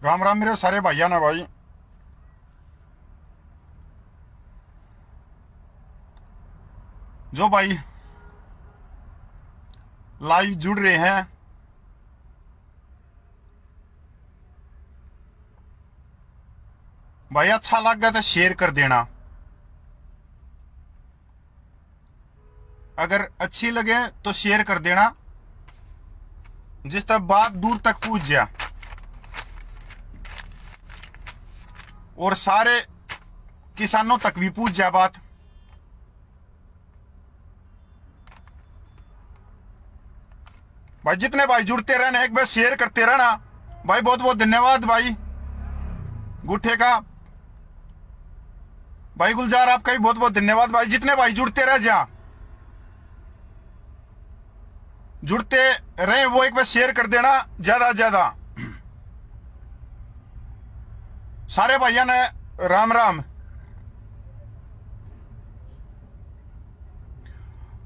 राम राम मेरे सारे भाइया ना भाई। जो भाई लाइव जुड़ रहे हैं, भाई अच्छा लग गया तो शेयर कर देना। अगर अच्छी लगे तो शेयर कर देना, जिस तक बात दूर तक पहुंच जाए और सारे किसानों तक भी पहुंच जाए बात। भाई जितने भाई जुड़ते रहना, एक बार शेयर करते रहना भाई। बहुत बहुत धन्यवाद भाई गुठे का, भाई गुलजार आपका भी बहुत बहुत धन्यवाद भाई। जितने भाई जुड़ते रह जा, जुड़ते रहे वो एक बार शेयर कर देना ज्यादा ज्यादा। सारे भाइयों ने राम राम।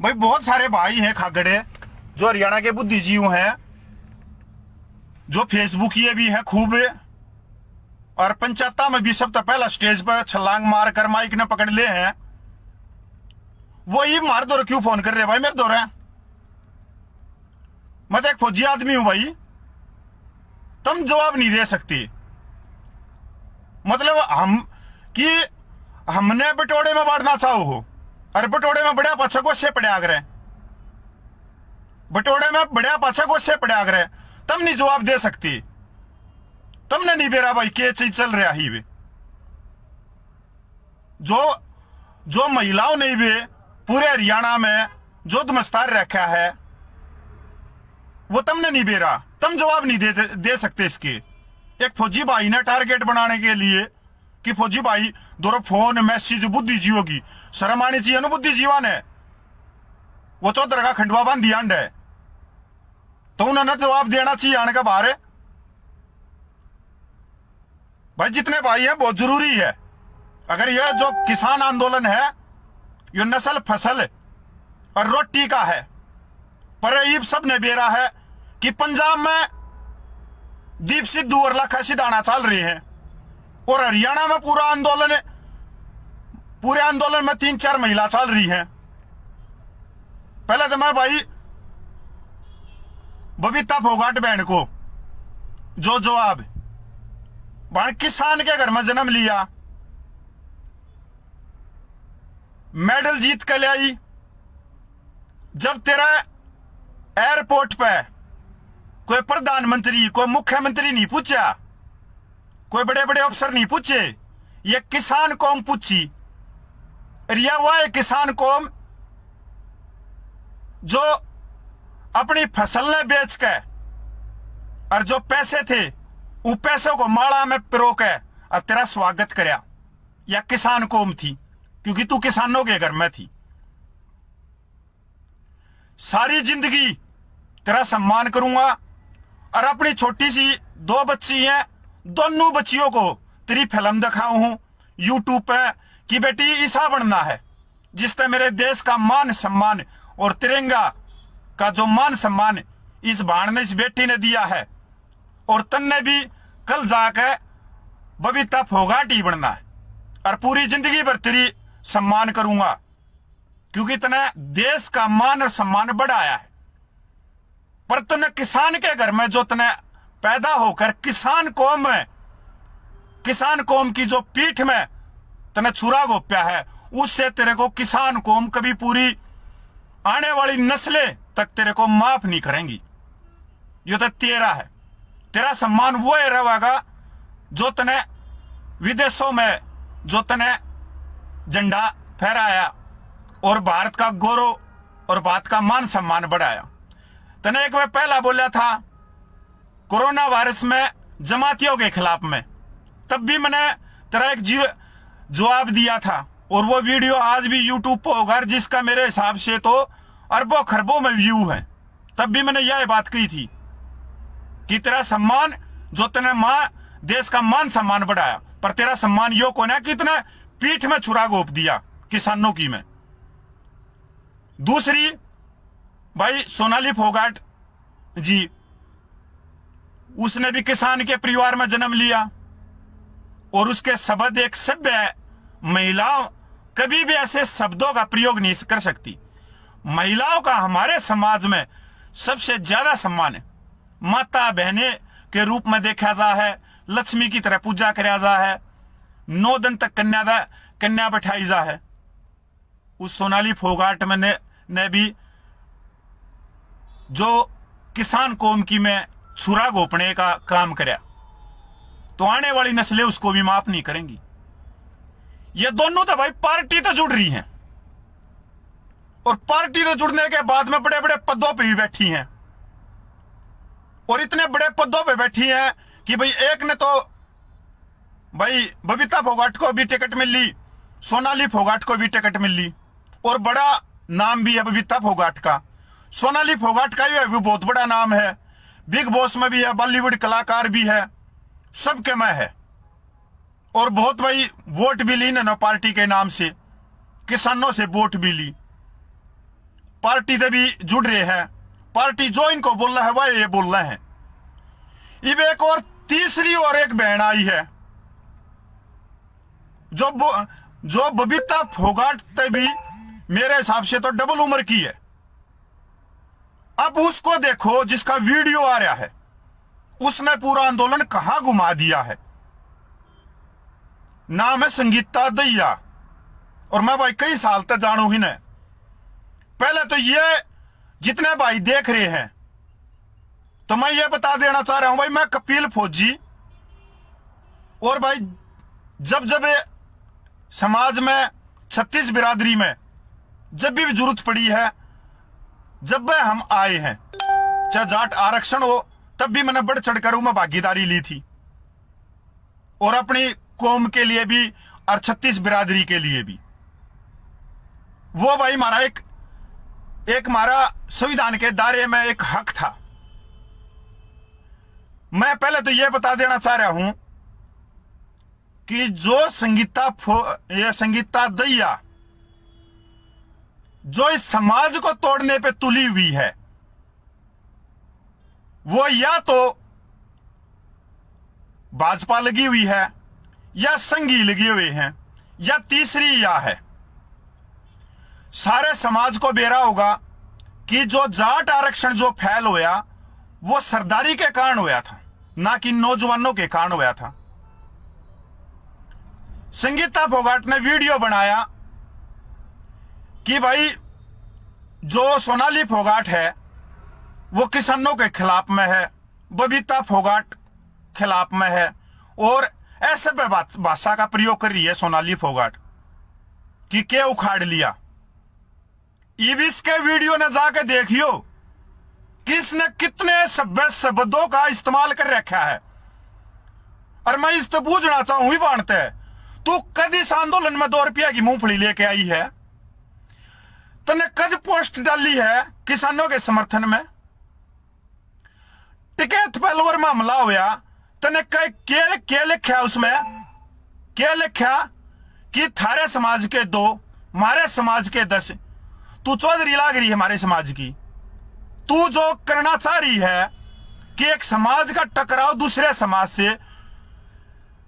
भाई बहुत सारे भाई हैं खागड़े जो हरियाणा के बुद्धिजीवी हैं, जो फेसबुक ये भी है खूब, और पंचायत में भी सबसे पहला स्टेज पर छलांग मार कर माइक ने पकड़ ले हैं। वो ये मार दो क्यों फोन कर रहे भाई मेरे दौरे? मैं तो एक फौजी आदमी हूं भाई, तुम जवाब नहीं दे सकती। मतलब हम कि हमने बटोड़े में बांटना चाहो हो, और बटोड़े में बड़ा पाछा गोशे पड़े आगरे, बटोड़े में बड़ा पाछा गोशे पड़े आगरे, तुम नहीं जवाब दे सकती। तुमने नहीं बेरा भाई के चीज चल रहा ही वे जो महिलाओं ने भी पूरे हरियाणा में जो दमस्तार रखा है, वो तुमने नहीं बेरा। तुम जवाब नहीं दे सकते इसके। एक फौजी भाई ने टारगेट बनाने के लिए कि फौजी भाई दोनों फोन मैसेज बुद्धिजीवों की शर्म आनी चाहिए ना। बुद्धिजीवा ने वो चौधर का खंडवा बांध दिया है, तो उन्होंने जवाब देना चाहिए आने का बाहर है। भाई जितने भाई हैं बहुत जरूरी है। अगर यह जो किसान आंदोलन है, ये नस्ल फसल और रोटी का है, पर ये सब ने बेरा है कि पंजाब में दीप सिद्धू और लाखा सिधाना चल रहे हैं, और हरियाणा में पूरे आंदोलन में 3-4 महिला चल रही हैं। पहले तो मैं भाई बबीता फोगाट बहन को जो जवाब, वहां किसान के घर में जन्म लिया, मेडल जीत कर ले आई, जब तेरा एयरपोर्ट पे कोई प्रधानमंत्री कोई मुख्यमंत्री नहीं पूछा, कोई बड़े बड़े अफसर नहीं पूछे, ये किसान कौम पूछी। रिया हुआ है किसान कौम जो अपनी फसल ने बेच के और जो पैसे थे उन पैसों को माला में पिरो के और तेरा स्वागत करया। या किसान कौम थी, क्योंकि तू किसानों के घर में थी। सारी जिंदगी तेरा सम्मान करूंगा, और अपनी छोटी सी 2 बच्ची हैं, दोनों बच्चियों को तेरी फिल्म दिखाऊं हूं यूट्यूब पे कि बेटी ऐसा बनना है जिससे मेरे देश का मान सम्मान और तिरंगा का जो मान सम्मान इस भाण ने, इस बेटी ने दिया है। और तन्ने भी कल जाके बबीता फोगाट ही बनना है, और पूरी जिंदगी भर तेरी सम्मान करूंगा, क्योंकि तने देश का मान और सम्मान बढ़ाया है। पर तने किसान के घर में जो तने पैदा होकर किसान कौम की जो पीठ में तने छुरा गोप्या है, उससे तेरे को किसान कौम कभी पूरी आने वाली नस्लें तक तेरे को माफ नहीं करेंगी। ये तो तेरा है, तेरा सम्मान वो ही रहेगा जो तने विदेशों में जो तने झंडा फहराया और भारत का गौरव और भारत का मान सम्मान बढ़ाया। तने एक बार पहला बोला था कोरोना वायरस में जमातियों के खिलाफ में, तब भी मैंने तेरा एक जवाब दिया था, और वो वीडियो आज भी यूट्यूब पर होगा, जिसका मेरे हिसाब से तो अरबों खरबों में व्यू है। तब भी मैंने यह बात कही थी कि तेरा सम्मान जो तेने देश का मान सम्मान बढ़ाया, पर तेरा सम्मान यो कौन है कि तने पीठ में छुरा गोप दिया किसानों की में। दूसरी भाई सोनाली फोगाट जी, उसने भी किसान के परिवार में जन्म लिया और उसके शब्द एक सभ्य महिलाओं कभी भी ऐसे शब्दों का प्रयोग नहीं कर सकती। महिलाओं का हमारे समाज में सबसे ज्यादा सम्मान है। माता बहने के रूप में देखा जा है, लक्ष्मी की तरह पूजा कराया जा है, 9 दिन तक कन्या बैठाई जा है। उस सोनाली फोगाट में ने भी जो किसान कौम की में छुरा घोपने का काम कराया, तो आने वाली नस्लें उसको भी माफ नहीं करेंगी। ये दोनों तो भाई पार्टी तो जुड़ रही हैं, और पार्टी तो जुड़ने के बाद में बड़े बड़े पदों पे भी बैठी हैं, और इतने बड़े पदों पे बैठी हैं कि भाई एक ने तो भाई बबीता फोगाट को भी टिकट मिल ली, सोनाली फोगाट को भी टिकट मिल ली, और बड़ा नाम भी है बबीता फोगाट का। सोनाली फोगाट का भी बहुत बड़ा नाम है, बिग बॉस में भी है, बॉलीवुड कलाकार भी है, सबके में है, और बहुत भाई वोट भी ली ना पार्टी के नाम से, किसानों से वोट भी ली। पार्टी से भी जुड़ रहे हैं, पार्टी जो इनको बोल रहा है वह ये बोल रहे हैं। अब एक और तीसरी और एक बहन आई है जो बबीता फोगाट से भी मेरे हिसाब से तो डबल उम्र की है। अब उसको देखो, जिसका वीडियो आ रहा है, उसने पूरा आंदोलन कहां घुमा दिया है। नाम है संगीता दहिया, और मैं भाई कई साल तक जानू ही नहीं। पहले तो ये जितने भाई देख रहे हैं, तो मैं ये बता देना चाह रहा हूं भाई, मैं कपिल फौजी, और भाई जब जब समाज में 36 बिरादरी में जब भी जरूरत पड़ी है, जब हम आए हैं, चाहे जाट आरक्षण हो, तब भी मैंने बढ़ चढ़कर मैं भागीदारी ली थी, और अपनी कौम के लिए भी और 36 बिरादरी के लिए भी। वो भाई हमारा एक हमारा संविधान के दायरे में एक हक था। मैं पहले तो यह बता देना चाह रहा हूं कि जो संगीता दहिया जो इस समाज को तोड़ने पे तुली हुई है, वो या तो भाजपा लगी हुई है, या संघी लगे हुए हैं, या तीसरी या है। सारे समाज को बेरा होगा कि जो जाट आरक्षण जो फैल होया, वो सरदारी के कारण होया था, ना कि नौजवानों के कारण होया था। संगीता फोगाट ने वीडियो बनाया कि भाई जो सोनाली फोगाट है वो किसानों के खिलाफ में है, बबीता फोगाट खिलाफ में है, और ऐसे पे भाषा का प्रयोग कर रही है सोनाली फोगाट कि के उखाड़ लिया। ईवीस के वीडियो ने जाके देखियो किसने कितने सभ्य शब्दों का इस्तेमाल कर रखा है। और मैं इस तो पूछना चाहूं ही बांटते है, तू कद इस आंदोलन में 2 रुपया की मूंगफली लेके आई है? तने कद पोस्ट डाली है किसानों के समर्थन में? टिकैत पहलवर में हमला हुआ, तने क्या लिखा उसमें? क्या लिखा कि थारे समाज के 2, हमारे समाज के 10। तू चौधरी लाग रही है हमारे समाज की। तू जो करना चाह रही है कि एक समाज का टकराव दूसरे समाज से,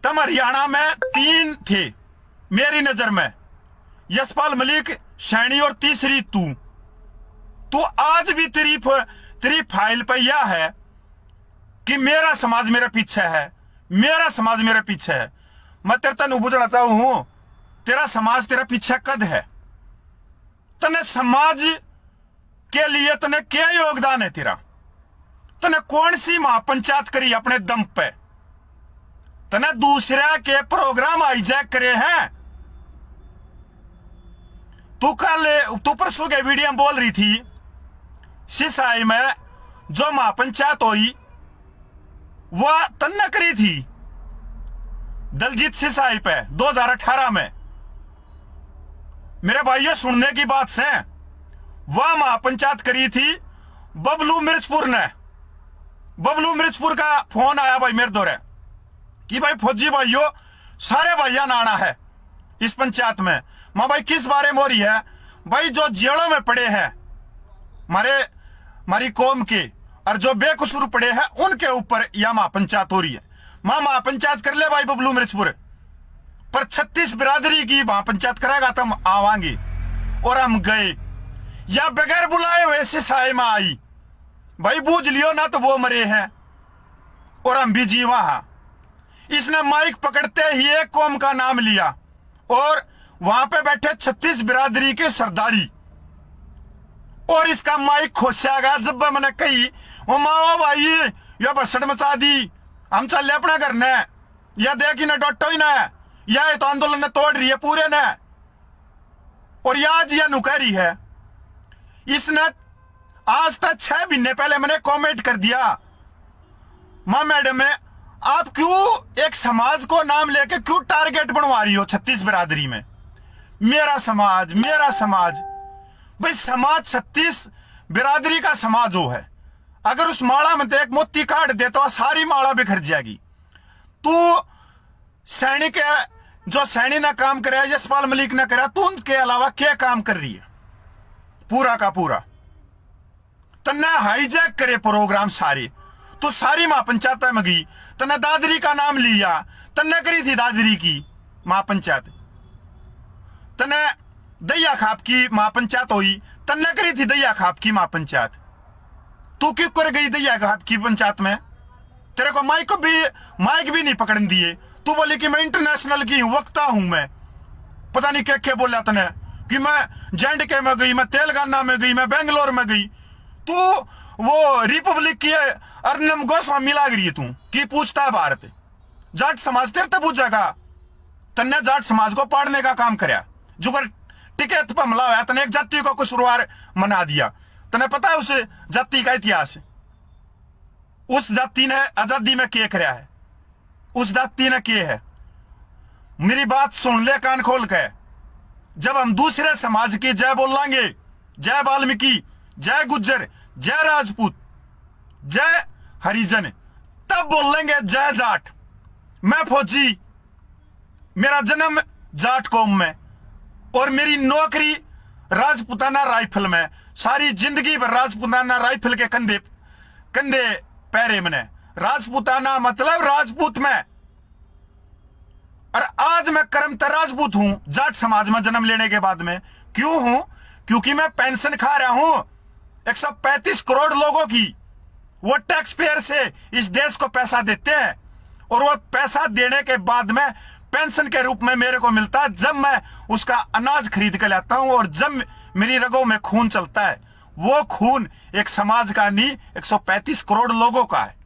तम हरियाणा में 3 थे मेरी नजर में, यशपाल मलिक, सैनी और तीसरी तू आज भी तेरी फाइल पे यह है कि मेरा समाज मेरे पीछे है, मेरा समाज मेरे पीछे है। मैं तेरे तन पूछना चाहूं हूं, तेरा समाज तेरा पीछे कद है? तने समाज के लिए तने क्या योगदान है तेरा? तने कौन सी महापंचायत करी अपने दम पे? तने दूसरे के प्रोग्राम हाईजैक करे हैं। तू परसों के वीडियो में बोल रही थी सिसाई में जो महापंचायत हुई वह तन्ने करी थी दलजीत सिसाई पे 2018 में। मेरे भाइयों सुनने की बात से वह महापंचायत करी थी बबलू मिर्चपुर ने। बबलू मिर्चपुर का फोन आया भाई मेरे दौरे कि भाई फौजी भाइयों सारे भैया नाना है इस पंचायत में। मां भाई किस बारे में हो रही है? भाई जो जेलों में पड़े हैं हमारी कौम के, और जो बेकसूर पड़े हैं उनके ऊपर यह महापंचायत हो रही है। महापंचायत कर ले भाई बबलू मिर्चपुर, पर 36 बिरादरी की महापंचायत कराएगा तो हम आवांगे। और हम गए, या बगैर बुलाए वैसे साए में आई, भाई बूझ लियो ना तो वो मरे हैं और हम भी जीवा हैं। इसने माइक पकड़ते ही एक कौम का नाम लिया और वहां पे बैठे 36 बिरादरी के सरदारी, और इसका माइक खोसा गया। जब मैंने कही वो माओ भाई यह बसड़ मचा दी, हम चल अपना करना है, यह देखी ना डॉटो ही ना, यह तो आंदोलन ने तोड़ रही है पूरे ने, और यह आज यह नुकह रही है। इसने आज तक 6 महीने पहले मैंने कमेंट कर दिया, मां मैडम है आप क्यों एक समाज को नाम लेके क्यों टारगेट बनवा रही हो 36 बिरादरी में? मेरा समाज, मेरा समाज, भाई समाज 36 बिरादरी का समाज हो है। अगर उस माला में तो एक मोती काट दे तो सारी माला बिखर जाएगी। तू सैनिक है, जो सैनी ने काम कराया, यशपाल मलिक ने कराया, तू उनके अलावा क्या काम कर रही है? पूरा का पूरा तन्ने हाईजैक करे प्रोग्राम सारे। तू सारी महापंचायत में गई, तन्ने दादरी का नाम लिया, तन्ने करी थी दादरी की महापंचायत, तन्ने दैया खाप की महापंचायत हुई, तन्ने करी थी दैया खाप की महापंचायत। तू क्यों कर गई दैया खाप की पंचायत में? तेरे को माइक भी नहीं पकड़न दिए। तू बोली कि मैं इंटरनेशनल की वक्ता हूं, मैं पता नहीं क्या क्या बोला तने, कि मैं जेएंडके में गई, मैं तेलंगाना में गई, मैं बेंगलोर में गई। तू वो रिपब्लिक की अर्नम गोस्वामी लाग रही है तू की पूछता है भारत? जाट समाज तेरे तब पूछेगा। तन्ने जाट समाज को पाड़ने का काम कराया, जुगर टिकट पर हमला हुआ, तने एक जाति को कुशवार मना दिया। तने पता है उस जाति का इतिहास? उस जाति ने आजादी में क्या कराया है? उस जाति ने क्या है? मेरी बात सुन ले कान खोल के। जब हम दूसरे समाज की जय बोलेंगे, जय वाल्मीकि, जय गुज्जर, जय राजपूत, जय हरिजन, तब बोलेंगे जय जाट। मैं फौजी, मेरा जन्म जाट कौम में और मेरी नौकरी राजपूताना राइफल में, सारी जिंदगी भर राजपूताना राइफल के कंधे पैरे मैंने। राजपूताना मतलब राजपूत में, और आज मैं कर्मतर राजपूत हूं जाट समाज में जन्म लेने के बाद में। क्यों हूं? क्योंकि मैं पेंशन खा रहा हूं 135 करोड़ लोगों की। वो टैक्स पेयर से इस देश को पैसा देते हैं, और वो पैसा देने के बाद में पेंशन के रूप में मेरे को मिलता है जब मैं उसका अनाज खरीद कर लाता हूं, और जब मेरी रगों में खून चलता है। वो खून एक समाज का नहीं, 135 करोड़ लोगों का है।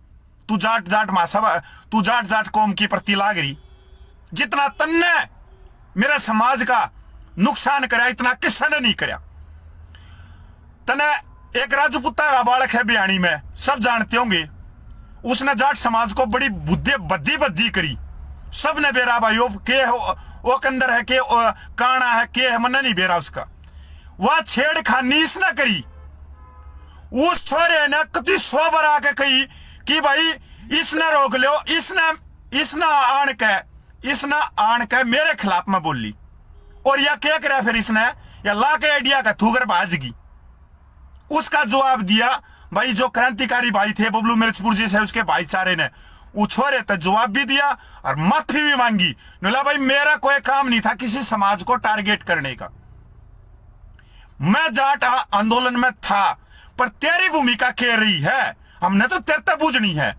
तू जाट महासभा, तू जाट कौम की प्रति लाग रही। जितना तन्ने मेरे समाज का नुकसान कराया, इतना किसी ने नहीं कराया। तने एक राजपूता का बालक है बिहानी में, सब जानते होंगे, उसने जाट समाज को बड़ी बद्दी करी। सब ने बेरा भाई के वो कंदर है, के काना है, के है, मन नहीं बेरा उसका। वह छेड़खानी इसने करी। उस छोरे ने कति 100 बार आके कही कि भाई इसने रोक लो, इसने आन के मेरे खिलाफ में बोली। और यह क्या करे फिर इसने, या ला के आइडिया का थूगर भाजगी। उसका जवाब दिया भाई जो क्रांतिकारी भाई थे बबलू मिर्चपुर जी से, उसके भाईचारे ने वो छोरे तो जवाब भी दिया और माफी भी मांगी। बोला भाई मेरा कोई काम नहीं था किसी समाज को टारगेट करने का, मैं जाट आंदोलन में था, पर तेरी भूमिका क्या रही है हमने तो तेरे तक पूछनी है।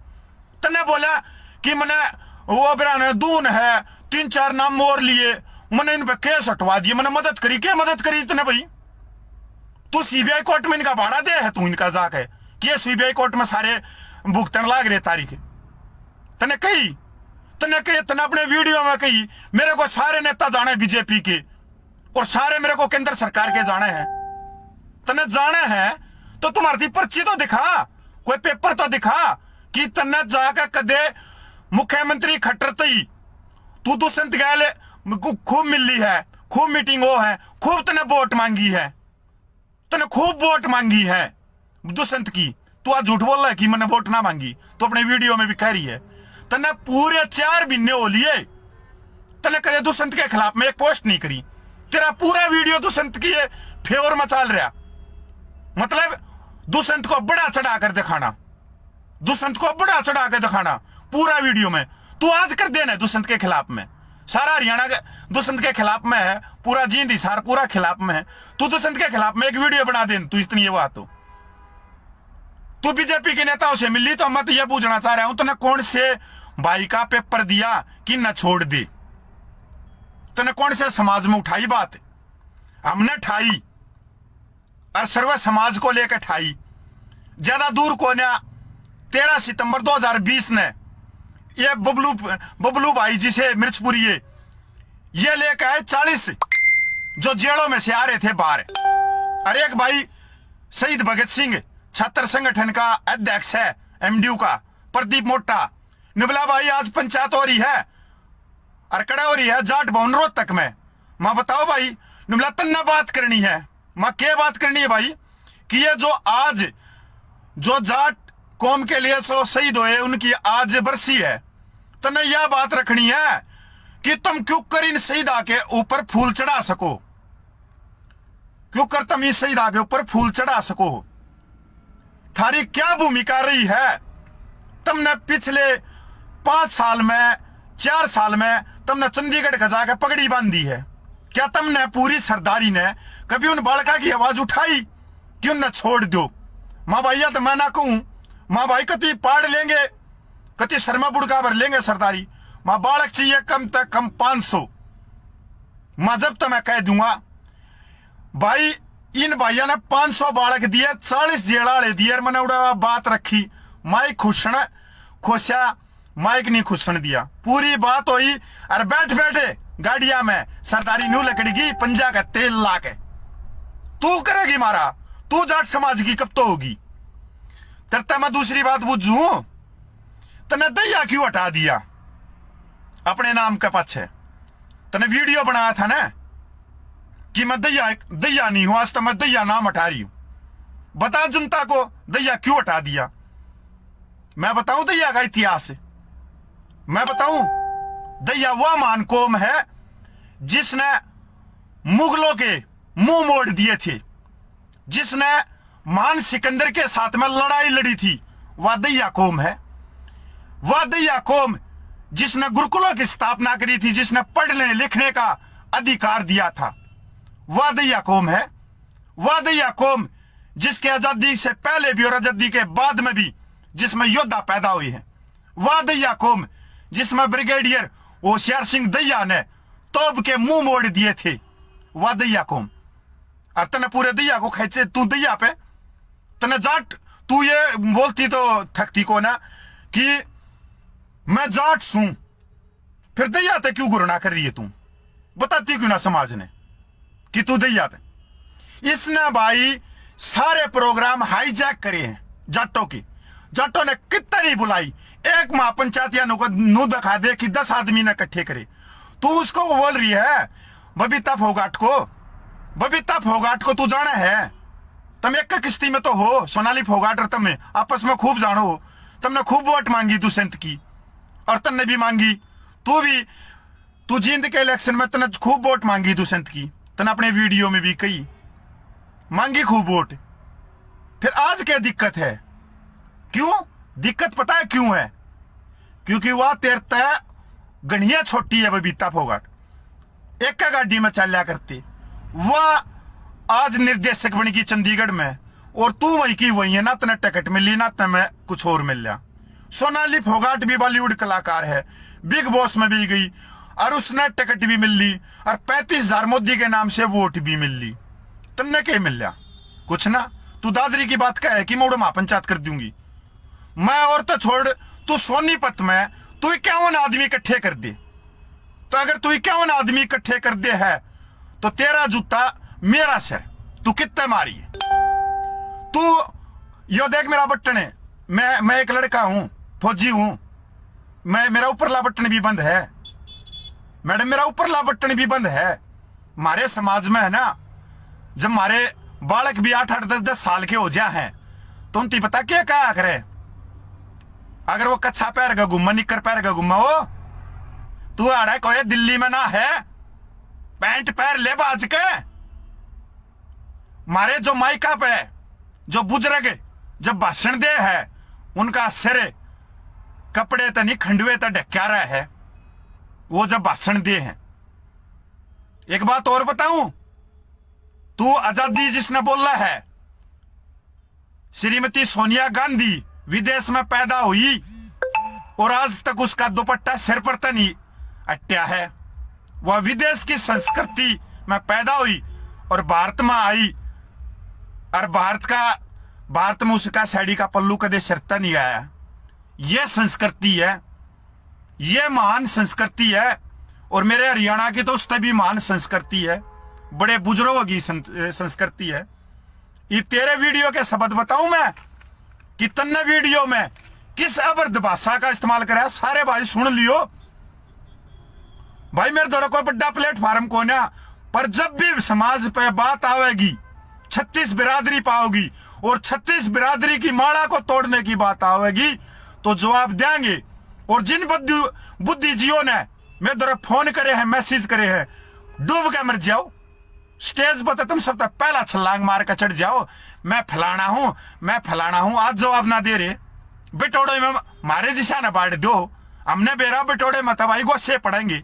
तने बोला कि मैंने वो बिराने दून है, 3-4 नाम और लिए, मैंने इन पे केस हटवा दिए, मैंने मदद करी। क्या मदद करी तूने भाई? तू सीबीआई कोर्ट में इनका भाड़ा दे है, तू इनका जाके कि सीबीआई कोर्ट में सारे भुगतान लाग रहे तारीख। तने तने अपने वीडियो में कही मेरे को सारे नेता जाने बीजेपी के, और सारे मेरे को केंद्र सरकार के जाने हैं। तने जाने हैं तो तुम्हारी पर्ची तो दिखा, कोई पेपर तो दिखा कि तने जाकर कदे मुख्यमंत्री खट्टर तई तू दुष्यंत गैल खूब मिली है, खूब मीटिंग हो है, खूब तने वोट मांगी है, तने खूब वोट मांगी है दुष्यंत की। तू आज झूठ बोल रहा है कि मैंने वोट ना मांगी, तो अपने वीडियो में भी कह रही है। तने पूरे 4 महीने हो लिए, तने कदे दुष्यंत के खिलाफ में एक पोस्ट नहीं करी। तेरा पूरा वीडियो दुष्यंत की फेवर में चल रहा, मतलब दुष्यंत को बड़ा चढ़ा कर दिखाना। दुष्यंत को बड़ा चढ़ा के दिखाना पूरा वीडियो में। तू आज कर देना दुष्यंत के खिलाफ में, सारा हरियाणा के दुष्यंत के खिलाफ में है, पूरा जींद हिसार पूरा खिलाफ में है। तू दुष्यंत के खिलाफ में एक वीडियो बना दे। तू इतनी ये बात हो, तू बीजेपी के नेताओं से मिली तो मैं तो यह पूछना चाह रहा हूं तूने कौन से भाई का पेपर दिया कि न छोड़ दे? तूने कौन से समाज में उठाई बात? हमने ठाई और सर्व समाज को लेकर ठाई। ज्यादा दूर को ना 13 सितंबर 2020 ने ये बबलू भाई जी से मिर्चपुरी ये लेकर आए 40 जो जेलों में से आ रहे थे बाहर। अरे एक भाई शहीद भगत सिंह छात्र संगठन का अध्यक्ष है एमडीयू का प्रदीप मोटा, निबला भाई आज पंचायत हो रही है और कड़ा हो रही है जाट भवन रोहतक में। मां बताओ भाई निबला तन्ना बात करनी है, मां क्या बात करनी है भाई कि ये जो आज जो जाट कौम के लिए सो शहीद हुए उनकी आज बरसी है, तो न यह बात रखनी है कि तुम क्यों कर इन शहीदा के ऊपर फूल चढ़ा सको, क्यों कर तुम इस शहीदा के ऊपर फूल चढ़ा सको। थारी क्या भूमिका रही है? तुमने पिछले 5 साल में 4 साल में तुमने चंडीगढ़ का जाकर पगड़ी बांधी है। क्या तुमने पूरी सरदारी ने कभी उन बालका की आवाज उठाई कि उन्हें छोड़ दो? मां भैया तो मैं ना कहूं, मां भाई कति पाड़ लेंगे, कति शर्मा बुड़का भर लेंगे सरदारी। मां बालक चाहिए कम तक कम 500। मां जब तो मैं कह दूंगा भाई इन भाइयों ने 500 बालक दिए, 40 जेलाले दिए, मैंने उड़ा बात रखी। माइक खुशन खोसा, माइक नहीं खुशन दिया। पूरी बात हुई और बैठ बैठे गाड़िया में सरदारी नू लकड़ीगी पंजा का तेल ला के। तू करेगी मारा, तू जाट समाज की कब तो होगी? करता मैं दूसरी बात पूछूं, तने दैया क्यों हटा दिया अपने नाम के पाछे? तने वीडियो बनाया था ना कि मैं दैया नहीं हूं, आज तो मैं दैया नाम हटा रही हूं। बता जनता को दैया क्यों हटा दिया। मैं बताऊं दैया का इतिहास, मैं बताऊं दैया वह महान कौम है जिसने मुगलों के मुंह मोड़ दिए थे, जिसने महान सिकंदर के साथ में लड़ाई लड़ी थी, वह दैया कौम है। वह दैया कौम जिसने गुरुकुलों की स्थापना करी थी, जिसने पढ़ने लिखने का अधिकार दिया था, वह दैया कौम है। वह दैया कौम जिसके आजादी से पहले भी और आजादी के बाद में भी जिसमें योद्धा पैदा हुए हैं। वह दैया कौम जिसमें ब्रिगेडियर होशियार सिंह दैया ने तोप के मुंह मोड़ दिए थे, वह दैया कौम। और तने पूरे दैया को खेचे तू दैया पे, तने जाट तू ये बोलती तो थकती को ना कि मैं जाट सूं, फिर दैया ते क्यों गुरना कर रही है तू? बताती क्यों ना समाज ने कि तू दैया ते? इसने भाई सारे प्रोग्राम हाईजैक करे हैं जाटों की। जाटों ने कितनी बुलाई, एक महापंचायत या नू दिखा दे कि 10 आदमी ने इकट्ठे करे। तू उसको बोल रही है बबीता फोगाट को, बबीता फोगाट को तू जाना है? तुम एक किस्ती में तो हो, सोनाली फोगाट और तुम आपस में खूब जानो हो। तुमने खूब वोट मांगी दुष्यंत की और तुमने भी मांगी, तू जींद के इलेक्शन में तुमने खूब वोट मांगी दुष्यंत की, तुमने अपने वीडियो में भी कही मांगी खूब वोट। फिर आज क्या दिक्कत है? क्यों दिक्कत पता है क्यों है? क्योंकि वह तेरता गणिया छोटी है बबीता फोगाट, एक का गाड़ी में चलिया करती। वह आज निर्देशक बन गई चंडीगढ़ में और तू वही की वही है ना, तने टिकट मिली ना तुम्हें कुछ और मिल लिया। सोनाली फोगाट भी बॉलीवुड कलाकार है, बिग बॉस में भी गई और उसने टिकट भी मिल ली और 35,000 मोदी के नाम से वोट भी मिल ली। तुमने क्या मिल लिया? कुछ ना। तू दादरी की बात कह है कि मैं उड़ा महापंचायत कर दूंगी मैं, और तो छोड़ तू सोनीपत में तू 51 आदमी इकट्ठे कर दे। तो अगर तू 51 आदमी इकट्ठे कर दे है तो तेरा जूता मेरा सिर, तू कितने मारी है? तू यो देख मेरा बटन है, मैं एक लड़का हूं, फौजी हूं, मेरा ऊपरला बटन भी बंद है मैडम, मेरा ऊपरला बटन भी बंद है। हमारे समाज में है ना, जब हमारे बालक भी 8-8 10-10 साल के हो जाए हैं तो उनकी पता क्या कहा करे? अगर वो कच्छा पैर का गुम्मा निकर पैर का गुम्मा हो, तू आड़ा कोई दिल्ली में ना है, पैंट पैर ले बाज के। मारे जो माइका पे जो बुजुर्ग जब भाषण दे है उनका सिर कपड़े तो नहीं खंडवे तो ढक्या रहा है वो जब भाषण दे हैं। एक बात और बताऊं, तू आजादी जिसने बोला है, श्रीमती सोनिया गांधी विदेश में पैदा हुई और आज तक उसका दुपट्टा सिर पर तो नहीं अट्या है। वह विदेश की संस्कृति में पैदा हुई और भारत में आई और भारत में उसका साड़ी का पल्लू कदे सिरता नहीं आया। यह संस्कृति है, यह महान संस्कृति है। और मेरे हरियाणा की तो उससे भी महान संस्कृति है, बड़े बुजुर्गों की संस्कृति है। ये तेरे वीडियो के शब्द बताऊं मैं कि तन्ने वीडियो में किस अवैध भाषा का इस्तेमाल करा, सारे भाई सुन लियो। भाई मेरे द्वारा कोई बड़ा प्लेटफॉर्म को ना, पर जब भी समाज पे बात आवेगी 36 बिरादरी पाओगी और 36 बिरादरी की माला को तोड़ने की बात आवेगी तो जवाब देंगे। और जिन बुद्धिजीवियों ने मेरे द्वारा फोन करे हैं, मैसेज करे हैं, डूब के मर जाओ, स्टेज पर तुम सब तक पहला छलांग मार कर चढ़ जाओ, मैं फलाना हूं, आज जवाब ना दे रहे बिटोड़े में मारे जिसा ना बांट दो। हमने बेरा बिटोड़े में तबाही गोस्से पड़ेंगे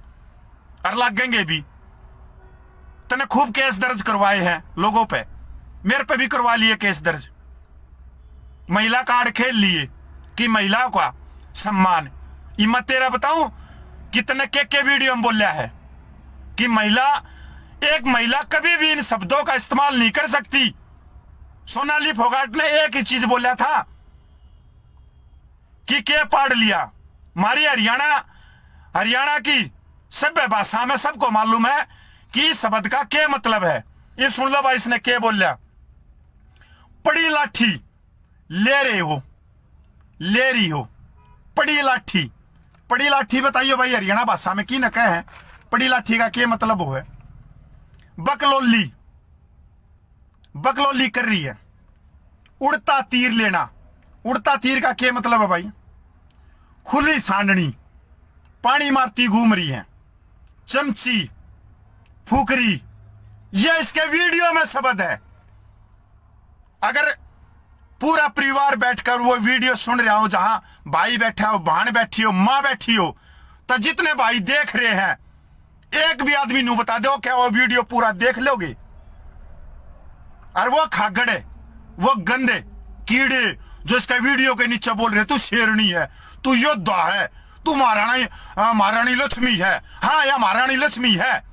और लगेंगे भी। तने खूब केस दर्ज करवाए हैं लोगों पे, मेरे पे भी करवा लिए केस दर्ज, महिला कार्ड खेल लिए कि महिला का सम्मान। मैं तेरा बताऊं कितने के वीडियो में बोलिया है कि एक महिला कभी भी इन शब्दों का इस्तेमाल नहीं कर सकती। सोनाली फोगाट ने एक ही चीज बोला था कि क्या पढ़ लिया। हमारी हरियाणा की सभ्य भाषा में सबको मालूम है कि इस शब्द का क्या मतलब है। ये सुन लो भाई, इसने क्या बोलिया, पड़ी लाठी ले रही हो, पड़ी लाठी बताइए भाई हरियाणा भाषा में की न कहे पड़ी लाठी का क्या मतलब हो है। बकलोली कर रही है, उड़ता तीर लेना, उड़ता तीर का क्या मतलब है भाई। खुली सांडनी, पानी मारती घूम रही है, चमची, फूकरी, यह इसके वीडियो में शब्द है। अगर पूरा परिवार बैठकर वो वीडियो सुन रहा हो, जहां भाई बैठा हो, बहन बैठी हो, मां बैठी हो, तो जितने भाई देख रहे हैं एक भी आदमी नू बता दो क्या वो वीडियो पूरा देख लोगे। और वो खागड़े, वो गंदे कीड़े जो इसका वीडियो के नीचे बोल रहे तू शेरनी है, तू योद्धा है, तू महारानी लक्ष्मी है, हाँ या महारानी लक्ष्मी है।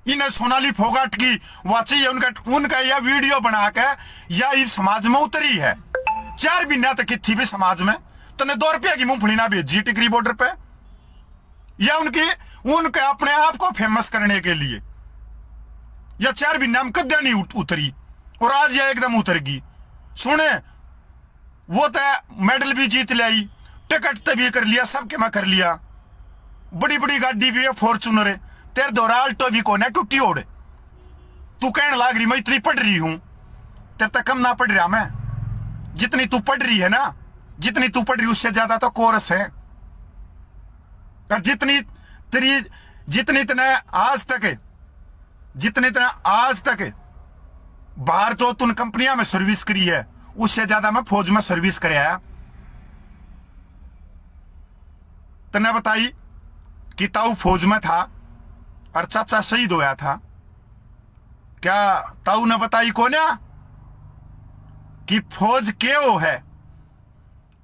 इन्हें सोनाली फोगाट की वाची है, उनका यह वीडियो बना के या इस समाज में उतरी है। 4 महीना तक थी भी समाज में, तने 2 रुपया की मूंगफली ना भेजी टिकरी बॉर्डर पे, या उनके अपने आप को फेमस करने के लिए। या 4 महीना में कद्या नहीं उतरी और आज यह एकदम उतर गई। सुने, वो तो मेडल भी जीत लाई, टिकट तो भी कर लिया, सबके मैं कर लिया, बड़ी बड़ी गाड़ी भी है, फॉर्चूनर है, तेरे दौरा अल्टो भी कौन है टूटी ओढ़। तू कहने लाग रही मैं इतनी पढ़ रही हूं, तेरे तक कम ना पढ़ रहा मैं। जितनी तू पढ़ रही है ना, जितनी तू पढ़ रही उससे ज्यादा तो कोरस है। और जितनी आज तक बाहर जो तूने कंपनियां में सर्विस करी है उससे ज्यादा मैं फौज में सर्विस कर आया। तने बताई कि ताऊ फौज में था और चाचा शहीद होया था, क्या ताऊ ने बताई कोन्या कि फौज क्यों है,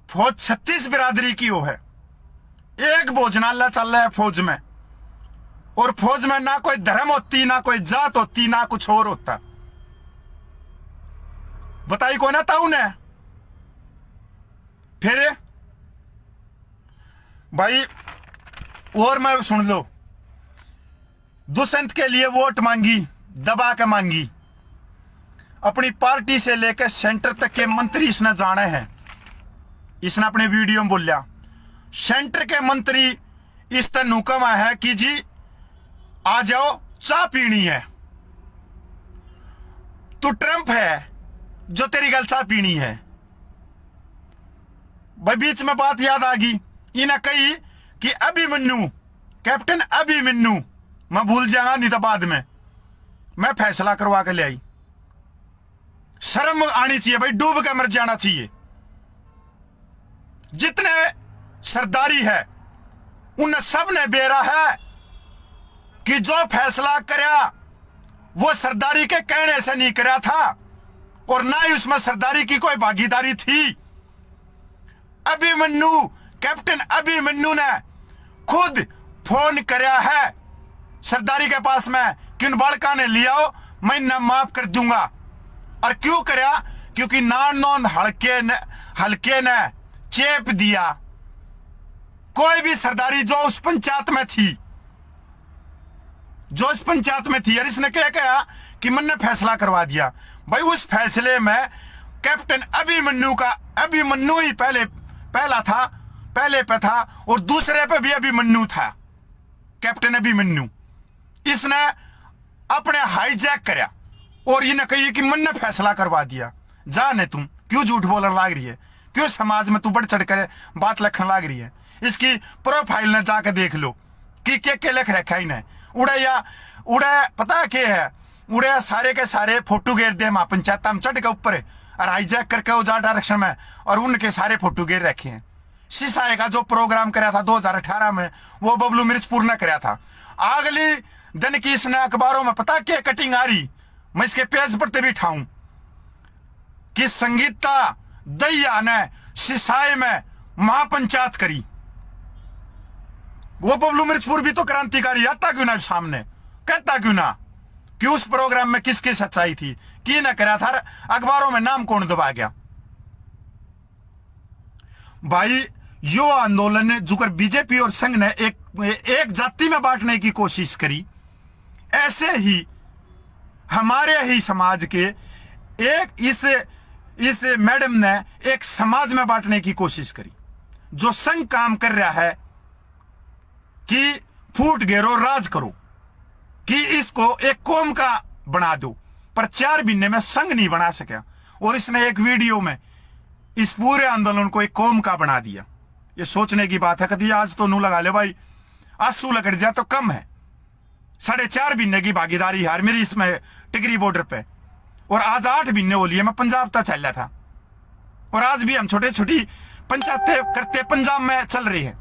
फौज 36 बिरादरी की हो है, एक भोजनालय चल रहा है फौज में, और फौज में ना कोई धर्म होती, ना कोई जात होती, ना कुछ और होता। बताई को ना ताऊ ने। फिर भाई और मैं सुन लो, दुष्यंत के लिए वोट मांगी, दबा के मांगी, अपनी पार्टी से लेकर सेंटर तक के मंत्री इसने जाने हैं। इसने अपने वीडियो में बोलिया, सेंटर के मंत्री इस तरह नुकमा है कि जी आ जाओ चाय पीनी है, तू ट्रंप है जो तेरी गल चाय पीनी है। भाई बीच में बात याद आ गई, इन्हें कही कि अभिमन्यु, कैप्टन अभिमन्यु, मैं भूल जाऊंगा नहीं तो बाद में मैं फैसला करवा के ले आई। शर्म आनी चाहिए भाई, डूब के मर जाना चाहिए। जितने सरदारी है उन सब ने बेरा है कि जो फैसला करया वो सरदारी के कहने से नहीं करया था और ना ही उसमें सरदारी की कोई भागीदारी थी। अभिमन्यु, कैप्टन अभिमन्यु ने खुद फोन करया है सरदारी के पास में कि उन बालका ने लिया हो, मैं न माफ कर दूंगा। और क्यों करया? क्योंकि नान हल्के ने चेप दिया। कोई भी सरदारी जो उस पंचायत में थी, जो इस पंचायत में थी, और इसने क्या कहा कि मैंने फैसला करवा दिया। भाई उस फैसले में कैप्टन अभिमन्यु ही पहला था, पहले पे था, और दूसरे पे भी अभिमन्यु था, कैप्टन अभिमन्यु। इसने अपने हाईजैक करया और इन्हें कही कि मैंने फैसला करवा दिया। जाने तुम क्यों झूठ बोलने लाग रही है, क्यों समाज में तू बढ़ चढ़ कर बात लिखने लाग रही है। इसकी प्रोफाइल ने जाके देख लो कि क्या लिख रखा है इन्हें। उड़े पता क्या है, उड़े सारे के सारे फोटो घेर दे मां पंचायत में चढ़ के ऊपर और हाईजैक करके वो जा डायरेक्शन में और उनके सारे फोटो घेर रखे हैं। सिसाए का जो प्रोग्राम कराया था 2018 में वो बबलू मिर्चपुर ने कराया था। अगली दिन की इसने अखबारों में पता क्या कटिंग आ रही, मैं इसके पेज पर भी ठाऊं कि संगीता दैया ने सिसाए में महापंचायत करी। वो बबलू मिर्चपुर भी तो क्रांतिकारी, आता क्यों ना सामने, कहता क्यों ना कि उस प्रोग्राम में किसकी सच्चाई थी, की ना करा था, अखबारों में नाम कौन दबा गया। भाई यो आंदोलन ने जुकर बीजेपी और संघ ने एक जाति में बांटने की कोशिश करी, ऐसे ही हमारे ही समाज के एक इस मैडम ने एक समाज में बांटने की कोशिश करी। जो संघ काम कर रहा है कि फूट घेरो राज करो, कि इसको एक कौम का बना दो, पर 4 महीने में संघ नहीं बना सका और इसने एक वीडियो में इस पूरे आंदोलन को एक कौम का बना दिया। ये सोचने की बात है। कभी आज तो नू लगा ले भाई, आंसू लगड़ जाए तो कम है। 4.5 महीने की भागीदारी यार मेरी इसमें टिकरी बॉर्डर पे, और आज 8 महीने हो लिए मैं पंजाब तक चल रहा था, और आज भी हम छोटी छोटी पंचायतें करते पंजाब में चल रही है।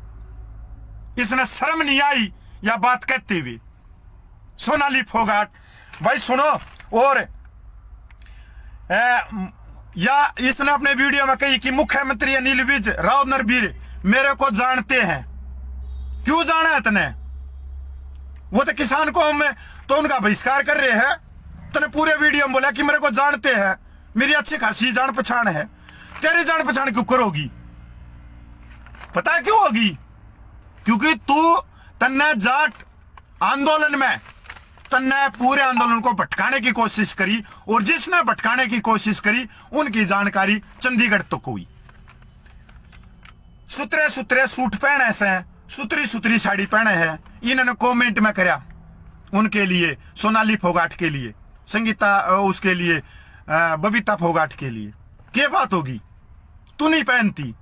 इसने शर्म नहीं आई या बात कहते हुए। सोनाली फोगाट भाई सुनो, और या इसने अपने वीडियो में कही कि मुख्यमंत्री अनिल विज राव नरबीर मेरे को जानते हैं। क्यों जाना है तने? वो तो किसान को में तो उनका बहिष्कार कर रहे हैं। तने पूरे वीडियो में बोला कि मेरे को जानते हैं, मेरी अच्छी खासी जान पहचान है। तेरी जान पहचान क्यों करोगी? पता है क्यों होगी? क्योंकि तन्ने जाट आंदोलन में तन्ने पूरे आंदोलन को भटकाने की कोशिश करी, और जिसने भटकाने की कोशिश करी उनकी जानकारी चंडीगढ़ तक हुई। सुतरे सूट पहने से, सुतरी साड़ी पहने हैं। इन्होंने कमेंट में करया उनके लिए, सोनाली फोगाट के लिए, संगीता उसके लिए, बबीता फोगाट के लिए। क्या बात होगी? तू नहीं पहनती,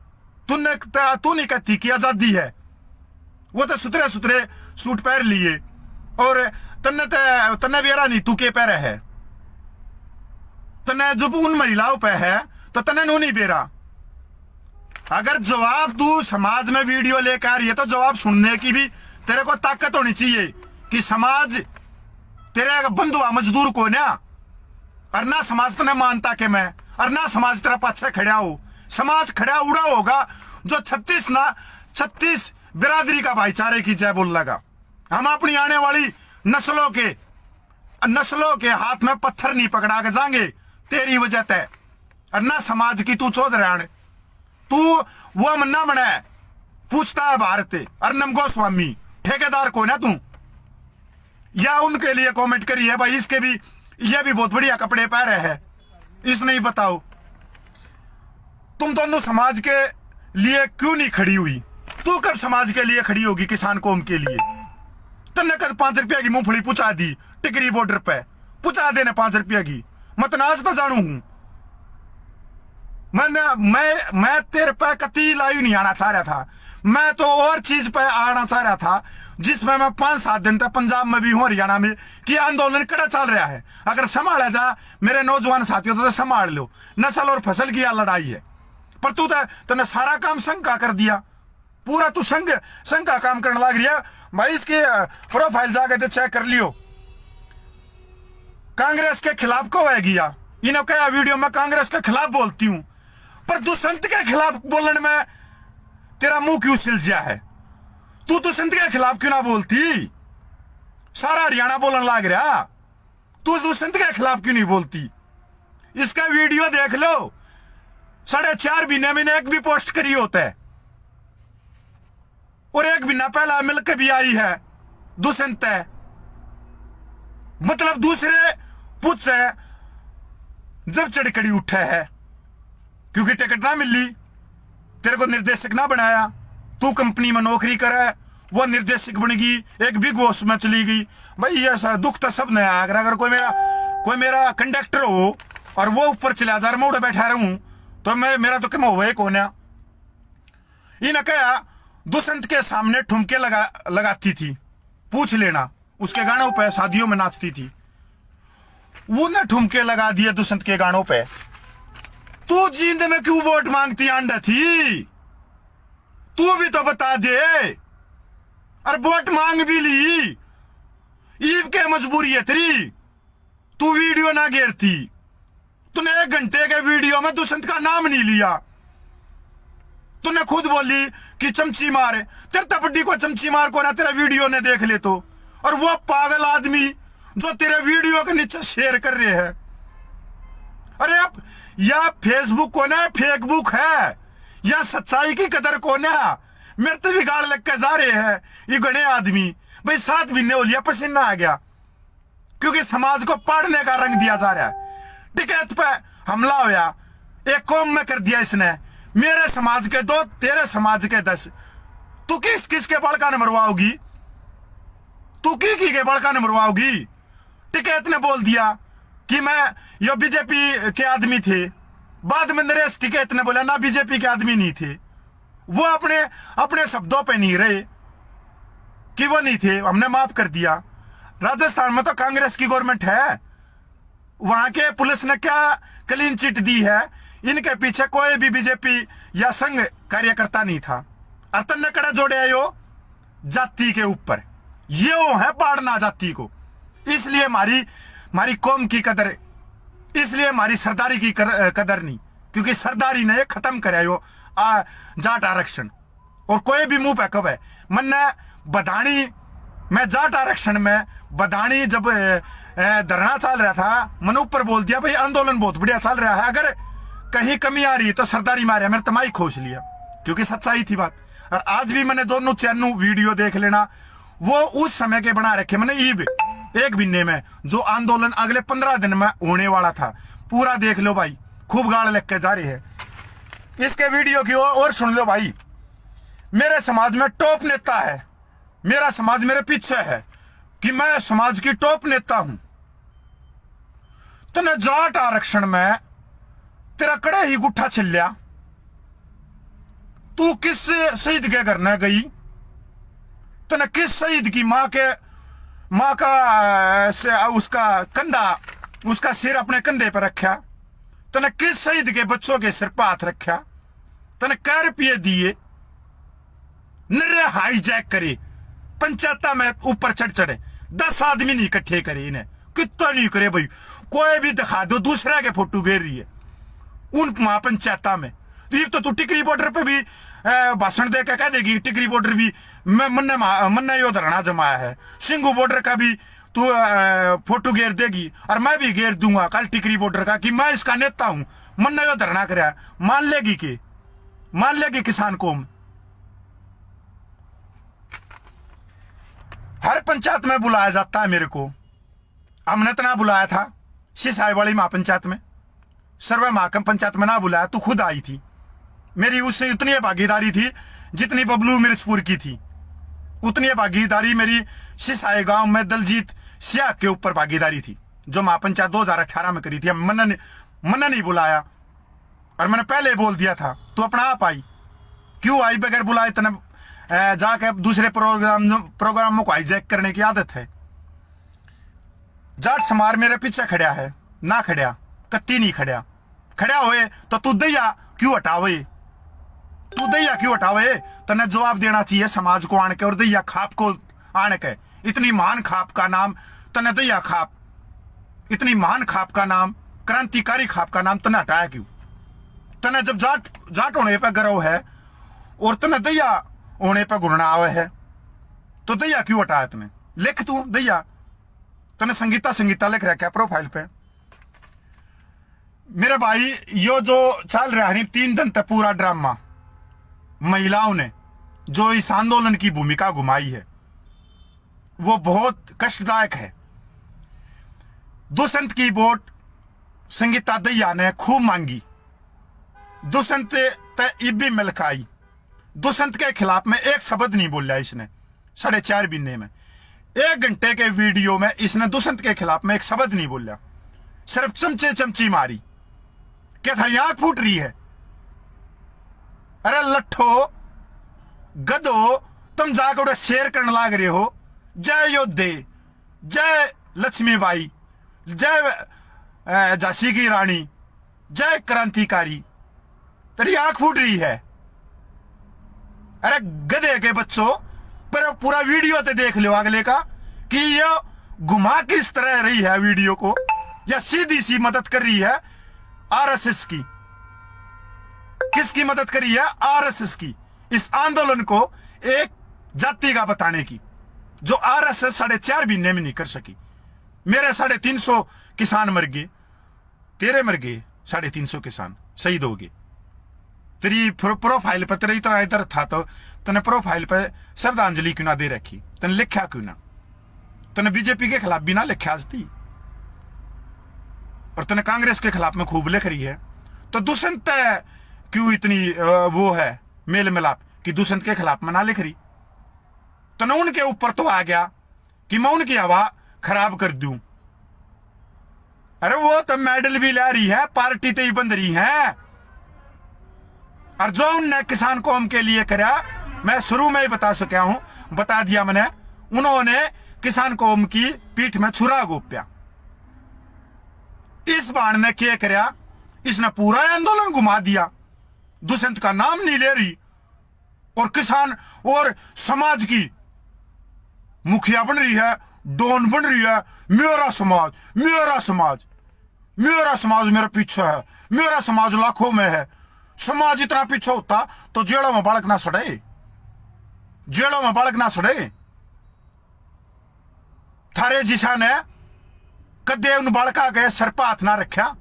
तू नहीं कहती कि आजादी है। वो तो सुतरे सूट पहन लिए, और तन्ने बेरा नहीं तू के पहरे है। तन्ने जब उन महिलाओं पे है तो तन्ने नू नहीं बेरा। अगर जवाब तू समाज में वीडियो लेकर आ रही है तो जवाब सुनने की भी तेरे को ताकत होनी चाहिए कि समाज तेरे बंधुआ मजदूर को ना, और ना समाज तने मानता के मैं, और ना समाज तेरा पाछे खड़ा हो। समाज खड़ा उड़ा होगा जो 36 बिरादरी का भाईचारे की जय बोल लगा। हम अपनी आने वाली नस्लों के हाथ में पत्थर नहीं पकड़ा के जाएंगे तेरी वजह ते। और ना समाज की तू चौधरान, तू वो मन्ना बना है, पूछता है भारत अर्नम गोस्वामी ठेकेदार को ना तू, या उनके लिए कमेंट करी है भाई इसके भी, ये भी बहुत बढ़िया कपड़े पहने हैं। इसने ही बताओ तुम दोनों समाज के लिए क्यों नहीं खड़ी हुई? तू कब समाज के लिए खड़ी होगी, किसान कौम के लिए? तुमने कद 5 रुपया की मूंगफली पुचा दी टिकरी बॉर्डर पे, पुचा देने 5 रुपया की। मत नाच तो जानू हूं मैं तेरे पे कती लाइव नहीं आना चाह रहा था। मैं तो और चीज पे आना चाह रहा था जिसमें मैं 5-7 दिन तक पंजाब में भी हूं, हरियाणा में, कि आंदोलन कड़ा चल रहा है। अगर संभाला जा मेरे नौजवान साथियों तो संभाल लो। नस्ल और फसल की यह लड़ाई है। पर तू तूने सारा काम संघ का कर दिया, पूरा तू संघ का काम करने लग रहा भाई। इसकी प्रोफाइल जाके चेक कर लियो। कांग्रेस के खिलाफ को है गया, इन्होंने कहा वीडियो में कांग्रेस के खिलाफ बोलती हूं, पर दुष्यंत के खिलाफ बोलने में तेरा मुंह क्यों सिलझा है? तू दुष्यंत के खिलाफ क्यों ना बोलती? सारा हरियाणा बोलने लग रहा, तू दुष्यंत के खिलाफ क्यों नहीं बोलती? इसका वीडियो देख लो, 4.5 महीने में एक भी पोस्ट करी होता है, और 1 महीना पहला मिलकर भी आई है दुष्यंत है। मतलब दूसरे पुछ है जब चढ़कड़ी उठा है, क्योंकि टिकट ना मिली, तेरे को निर्देशक ना बनाया, तू कंपनी में नौकरी करे, वो निर्देशक बन गई, एक बिग बॉस में चली गई। भाई ऐसा दुख तो सब नया। अगर कोई मेरा कंडक्टर हो और वो ऊपर चला जा, मैं उड़े बैठा रहूं, तो मेरा तो क्या हुआ कौन है? इन्हें कहा दुष्यंत के सामने ठुमके लगाती थी, पूछ लेना, उसके गानों पे शादियों में नाचती थी, वो ने ठुमके लगा दिए दुष्यंत के गानों पे। तू जींद में क्यों वोट मांगती अंडा थी? तू भी तो बता दे। और वोट मांग भी ली, ईब के मजबूरी है तेरी, तू वीडियो ना घेरती। तूने 1 घंटे के वीडियो में दुष्यंत का नाम नहीं लिया। तूने खुद बोली कि चमची मार, तेरे तपड्डी को चमची मार को ना तेरा वीडियो ने देख ले तो। और वो पागल आदमी जो तेरे वीडियो के नीचे शेयर कर रहे हैं, अरे अब या फेसबुक को ना फेकबुक है, या सच्चाई की कदर को ना मेरे तो भी गाड़ लग के जा रहे हैं ये गणे आदमी। भाई 7 महीने हो लिया, पसीना आ गया, क्योंकि समाज को पाड़ने का रंग दिया जा रहा है। टिकैत पे हमला होया, एक कौम में कर दिया इसने, मेरे समाज के 2, तेरे समाज के 10। तू किस के बड़का ने मरवाओगी? तू की के बड़का ने मरवाओगी? टिकैत ने बोल दिया कि मैं यो बीजेपी के आदमी थे, बाद में नरेश टिकैत ने बोला ना बीजेपी के आदमी नहीं थे। वो अपने शब्दों पे नहीं रहे कि वो नहीं थे, हमने माफ कर दिया। राजस्थान में तो कांग्रेस की गवर्नमेंट है, वहां के पुलिस ने क्या क्लीन चिट दी है, इनके पीछे कोई भी बीजेपी या संघ कार्यकर्ता नहीं था। अर्थन ने कड़ा जोड़े यो जाति के ऊपर, ये है पाड़ना जाति को। इसलिए हमारी कौम की कदर, इसलिए हमारी सरदारी की कदर नहीं, क्योंकि सरदारी ने खत्म कराया यो जाट आरक्षण। और कोई भी मुंह पे कब है मन्ने बदानी में जाट आरक्षण में बदानी जब धरना चल रहा था, मैंने ऊपर बोल दिया भाई आंदोलन बहुत बढ़िया चल रहा है, अगर कहीं कमी आ रही है तो सरदारी मारे, मैंने तमाई खोज लिया, क्योंकि सच्चाई थी बात। और आज भी मैंने दोनों चैनल वीडियो देख लेना, वो उस समय के बना रखे मैंने ईब 1 महीने में, जो आंदोलन अगले 15 दिन में होने वाला था, पूरा देख लो भाई, खूब गाड़ लग के जा रही है। इसके वीडियो की और सुन लो भाई। मेरे समाज में टॉप नेता है, मेरा समाज मेरे पीछे है कि मैं समाज की टॉप नेता हूं। तो न जाट आरक्षण में तेरा कड़े ही गुट्ठा छिल्लिया, तू किस शहीद के घर न गई? तो न किस शहीद की मां का उसका कंधा, उसका सिर अपने कंधे पर रखा? तो न किस शहीद के बच्चों के सिर पर हाथ रखा? तो न कै रुपये दिए? नरे हाईजैक करे, पंचायत में ऊपर चढ़े 10 आदमी नहीं इकट्ठे करे, इन्हें कितना नहीं करे भाई। कोई भी दिखा दो दूसरे के फोटो घेर रही है उन महापंचायत में। तो तू टिकरी बॉर्डर पे भी भाषण दे के कह देगी टिकरी बॉर्डर भी मन्ने यो धरना जमाया है, सिंगू बॉर्डर का भी तू फोटो घेर देगी, और मैं भी घेर दूंगा कल टिकरी बॉर्डर का कि मैं इसका नेता हूं, मन्ने यो धरना कराया। मान लेगी किसान कौम? हर पंचायत में बुलाया जाता है मेरे को, हमने तो ना बुलाया था सिसाई वाली महापंचायत में, सर्वे महाकम पंचायत में ना बुलाया, तू खुद आई थी। मेरी उससे उतनी भागीदारी थी जितनी बबलू मिर्चपुर की थी, उतनी भागीदारी मेरी सिसाई गांव में दलजीत सियाह के ऊपर भागीदारी थी, जो महापंचायत 2018 में करी थी। मन्ना नहीं बुलाया, और मैंने पहले बोल दिया था तू अपना आप आई, क्यों आई बगैर बुलाए? तने जाके दूसरे प्रोग्रामों को हाईजैक करने की आदत है। जाट समार मेरे पीछे खड़ा है, ना खड़ा, कत्ती नहीं खड़ा, खड़ा होए तो तू दैया क्यों हटावे? तू दैया क्यों हटावे? तने जवाब देना चाहिए समाज को आन के और दैया खाप को आन के। इतनी महान खाप का नाम तने दैया खाप, इतनी महान खाप का नाम, क्रांतिकारी खाप का नाम तने हटाया क्यों? तने जब जाट होने पे गर्व है और तने दैया होने पे घुरना आवे है तो दैया क्यों हटाया तने? लिख तू दैया, तने संगीता लिख रखा है प्रोफाइल पे। मेरे भाई यो जो चल रहा है 3 दिन तक पूरा ड्रामा, महिलाओं ने जो इस आंदोलन की भूमिका घुमाई है वो बहुत कष्टदायक है। दुष्यंत की वोट संगीता दैया ने खूब मांगी, दुष्यंत ते इब्बी मिलकाई। दुष्यंत के खिलाफ में एक शब्द नहीं बोला इसने 4.5 महीने में। 1 घंटे के वीडियो में इसने दुष्यंत के खिलाफ में एक शब्द नहीं बोला, सिर्फ चमची मारी। क्या थारी आंख फूट रही है? अरे लट्ठो गधो, तुम जाकर शेर करने लाग रहे हो, जय योद्धे, जय लक्ष्मीबाई, जय झांसी की रानी, जय क्रांतिकारी। तेरी आंख फूट रही है। अरे गधे के बच्चों, पर पूरा वीडियो तो देख लो अगले का कि ये घुमा किस तरह रही है वीडियो को, या सीधी सी मदद कर रही है आरएसएस की। किसकी मदद करी है? आरएसएस की। इस आंदोलन को एक जाति का बताने की, जो आरएसएस 4.5 महीने में नहीं कर सकी। मेरे 350 किसान मर गए, तेरे मर गए 350 किसान, शहीद हो गए। तेरी प्रोफाइल पर तेरा इतना इधर था तो तने प्रोफाइल पर श्रद्धांजलि क्यों ना दे रखी? तने लिखा क्यों ना? तने बीजेपी के खिलाफ भी ना लिखा थी और तने कांग्रेस के खिलाफ में खूब लिख रही है। तो दुष्यंत क्यों इतनी वो है मेल मिलाप कि दुष्यंत के खिलाफ में ना लिख रही? तो न उनके ऊपर तो आ गया कि मैं उनकी हवा खराब कर दूं। अरे वो तो मेडल भी ला रही है, पार्टी तो ही बंद रही है। और जो उनने किसान कौम के लिए करा, मैं शुरू में ही बता दिया मैंने, उन्होंने किसान कौम की पीठ में छुरा गोप्या। इस बाण ने क्या करा? इसने पूरा आंदोलन घुमा दिया, दुष्यंत का नाम नहीं ले रही और किसान और समाज की मुखिया बन रही है, डॉन बन रही है। मेरा समाज, मेरा समाज, मेरा समाज मेरे पीछे है, मेरा समाज लाखों में है। समाज इतना पीछे होता तो जेलों में बालक ना सड़े, जेलों में बालक ना सड़े। थारे जिसा ने कदे उन बालका के सर पर हाथ ना रखा,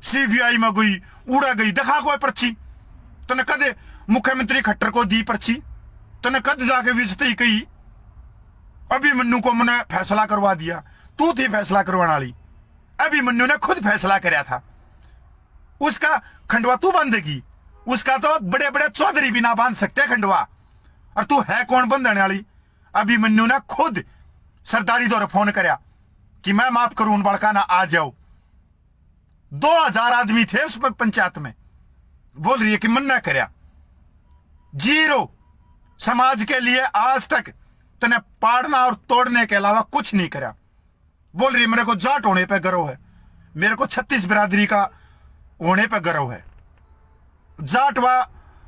सीबीआई में गई उड़ा गई, दिखा कोई पर्ची तने कदे मुख्यमंत्री खट्टर को दी पर्ची? तने कद जाके विजती कही अभी मन्नू को मैंने फैसला करवा दिया? तू थी फैसला करवाने वाली, अभी मन्नू ने खुद फैसला कराया था। उसका खंडवा तू बांधेगी? उसका तो बड़े बड़े चौधरी भी ना बांध सकते खंडवा, और तू है कौन बंधने वाली? अभी मन्नू ने खुद सरदारी द्वारा फोन कराया कि मैं माफ करूं उन बड़का ना आ जाओ। 2000 आदमी थे उसमें पंचायत में, बोल रही है कि मन ना कराया। जीरो समाज के लिए आज तक तने पाड़ना और तोड़ने के अलावा कुछ नहीं करा। बोल रही है मेरे को जाट होने पे गर्व है, मेरे को 36 बिरादरी का होने पे गर्व है। जाट व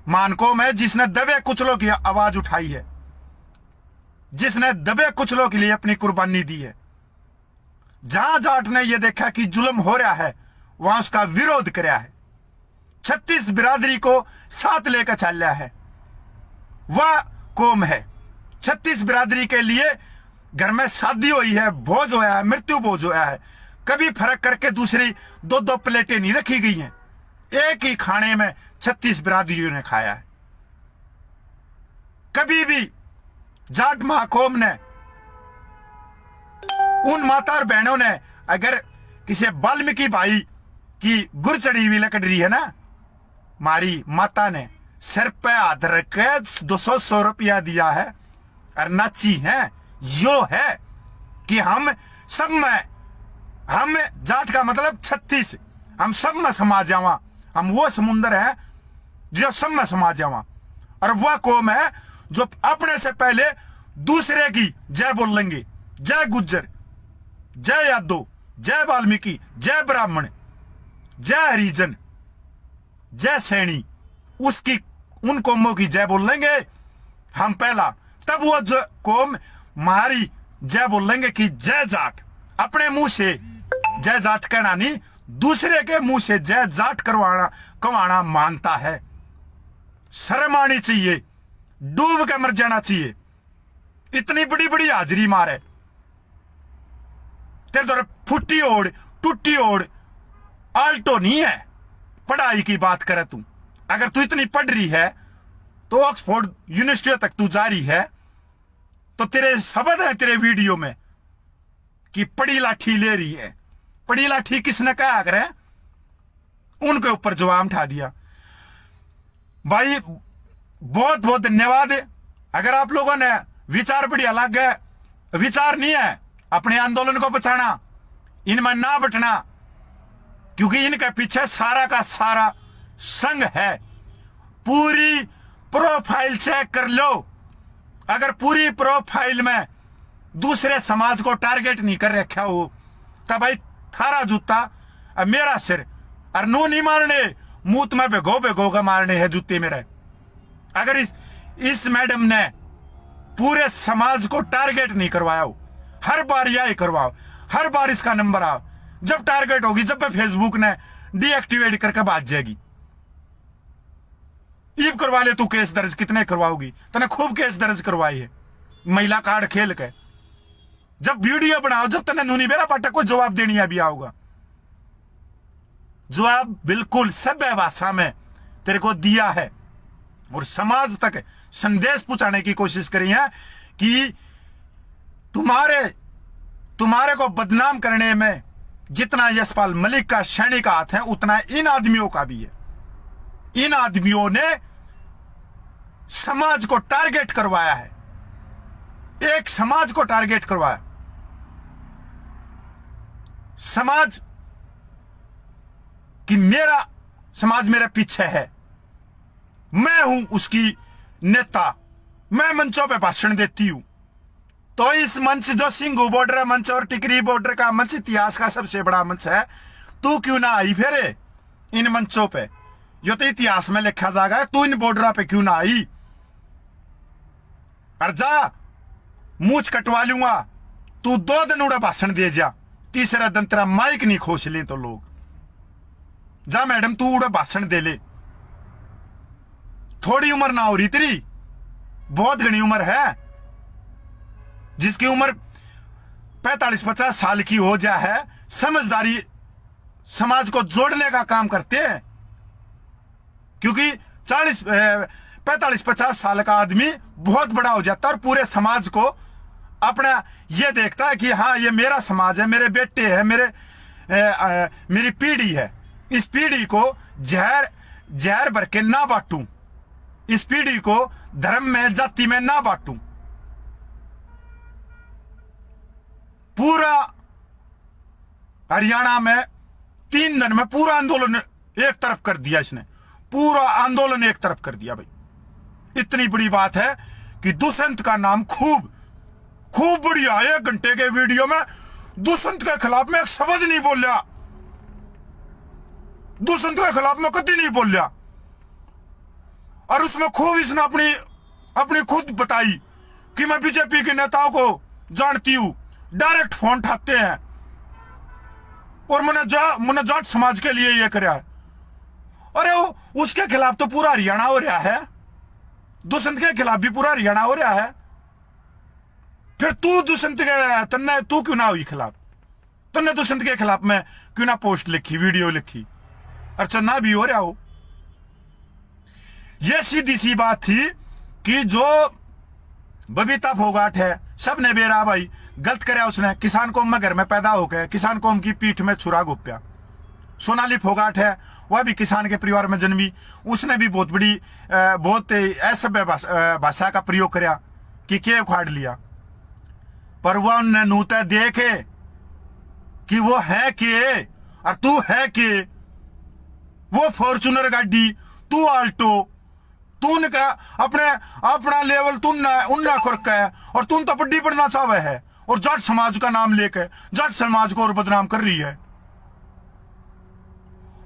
मानकों में जिसने दबे कुचलों की आवाज उठाई है, जिसने दबे कुचलों के लिए अपनी कुर्बानी दी है। जहां जाट ने यह देखा कि जुल्म हो रहा है, वहां उसका विरोध कराया है। 36 बिरादरी को साथ लेकर चल रहा है, वह कौम है। 36 बिरादरी के लिए घर में शादी हुई है, भोज होया है, मृत्यु भोज होया है, कभी फर्क करके दूसरी 2-2 प्लेटें नहीं रखी गई हैं। एक ही खाने में 36 बिरादरियों ने खाया है। कभी भी जाट महाकौम ने, उन माता और बहनों ने, अगर किसी वाल्मीकि भाई की गुर चढ़ी हुई लकड़ रही है ना, मारी माता ने सिर पे हाथ रख के 200 रुपया दिया है और नाची है। यो है कि हम सब में, हम जाट का मतलब 36, हम सब में समा जावा। हम वो समुंदर है जो सब में समा जावा, और वह कौम है जो अपने से पहले दूसरे की जय बोल लेंगे। जय गुज्जर, जय यादव, जय वाल्मीकि, जय ब्राह्मण, जय हरिजन, जय सैनी, उसकी उन कौमों की जय बोल लेंगे हम पहला, तब वो जो कौम हमारी जय बोल लेंगे कि जय जाट। अपने मुंह से जय जाट कहना नहीं, दूसरे के मुंह से जय जाट कवाना मानता है। शर्म आनी चाहिए, डूब के मर जाना चाहिए। इतनी बड़ी बड़ी हाजिरी मारे, तेरे तो फुट्टी ओढ़ टूटी ओढ़ आल्टो नहीं है। पढ़ाई की बात करे तू, अगर तू इतनी पढ़ रही है तो ऑक्सफोर्ड यूनिवर्सिटी तक तू जा रही है, तो तेरे शब्द है तेरे वीडियो में कि पड़ी लाठी ले रही है। पड़ी लाठी किसने कहा करे? उनके ऊपर जवाब उठा दिया। भाई बहुत बहुत धन्यवाद। अगर आप लोगों ने विचार बढ़िया लग गए, विचार नहीं है अपने आंदोलन को बचाना, इनमें ना बटना, क्योंकि इनके पीछे सारा का सारा संघ है। पूरी प्रोफाइल चेक कर लो, अगर पूरी प्रोफाइल में दूसरे समाज को टारगेट नहीं कर रखा हो तब भाई थारा जूता अब मेरा सिर, और नू नहीं मारने, मुंह में भिगो भिगो का मारने है जूते मेरे। अगर इस मैडम ने पूरे समाज को टारगेट नहीं करवाया हो, हर बार यही करवाओ, हर बार इसका नंबर आओ, जब टारगेट होगी, जब फेसबुक ने डीएक्टिवेट करके भाग जाएगी। ईब करवा ले तू केस दर्ज, कितने करवाओगी? तने खूब केस दर्ज करवाई है महिला कार्ड खेल के। जब वीडियो बनाओ, जब तने नूनी बेरा पाठक को जवाब देनी है भी आओगा, जवाब बिल्कुल सभ्य भाषा में तेरे को दिया है और समाज तक संदेश पहुंचाने की कोशिश करी है कि तुम्हारे को बदनाम करने में जितना यशपाल मलिक का सैनिक का हाथ है, उतना इन आदमियों का भी है। इन आदमियों ने समाज को टारगेट करवाया है, एक समाज को टारगेट करवाया। समाज कि मेरा समाज मेरे पीछे है, मैं हूं उसकी नेता, मैं मंचों पे भाषण देती हूं। तो इस मंच जो सिंघू बॉर्डर मंच और टिकरी बॉर्डर का मंच इतिहास का सबसे बड़ा मंच है, तू क्यों ना आई फिर इन मंचों पे? यो तो इतिहास में लिखा जाएगा, तू इन बॉर्डर पे क्यों ना आई? और जा, मूछ कटवा लूंगा, तू 2 दिन उड़ा भाषण दे जा, तीसरा दिन तेरा माइक नहीं खोस ले तो लोग। जा मैडम, तू उड़ा भाषण दे ले। थोड़ी उम्र ना हो रही तेरी, बहुत घनी उम्र है। जिसकी उम्र 45-50 साल की हो जा है, समझदारी समाज को जोड़ने का काम करते हैं। क्योंकि 45-50 साल का आदमी बहुत बड़ा हो जाता है और पूरे समाज को अपना ये देखता है कि हाँ, ये मेरा समाज है, मेरे बेटे है, मेरी पीढ़ी है। इस पीढ़ी को जहर भर के ना बांटूं, इस पीढ़ी को धर्म में जाति में ना बांटूं। पूरा हरियाणा में 3 दिन में पूरा आंदोलन एक तरफ कर दिया इसने, पूरा आंदोलन एक तरफ कर दिया भाई। इतनी बड़ी बात है कि दुष्यंत का नाम खूब बढ़िया, 1 घंटे के वीडियो में दुष्यंत के खिलाफ में एक शब्द नहीं बोलिया, दुष्यंत के खिलाफ में कभी नहीं बोलिया। और उसमें खूब इसने अपनी खुद बताई कि मैं बीजेपी के नेताओं को जानती हूं, डायरेक्ट फोन उठाते हैं और मैंने जाट समाज के लिए ये कराया। अरे उसके खिलाफ तो पूरा हरियाणा हो रहा है, दुष्यंत के खिलाफ भी पूरा हरियाणा हो रहा है। फिर तू दुष्यंत के तू क्यों ना हुई खिलाफ? तुमने दुष्यंत के खिलाफ में क्यों ना पोस्ट लिखी, वीडियो लिखी? अच्छा, ना भी हो रहा हो। यह सीधी सी बात थी कि जो बबीता फोगाट है, सबने बेरा भाई गलत कराया उसने। किसान कौम में घर में पैदा होकर किसान कौम की पीठ में छुरा घोप्या। सोनाली फोगाट है, वह भी किसान के परिवार में जन्मी, उसने भी बहुत असभ्य भाषा का प्रयोग कराया कि के उखाड़ लिया। पर वह उन्हें नूते देखे कि वो है के और तू है के। वो फॉर्चूनर गाड़ी, तू आल्टो, तूने का अपना लेवल उन्ना खुरका है और तू तो बड्डी बनना चाहे है और जाट समाज का नाम लेकर जाट समाज को और बदनाम कर रही है।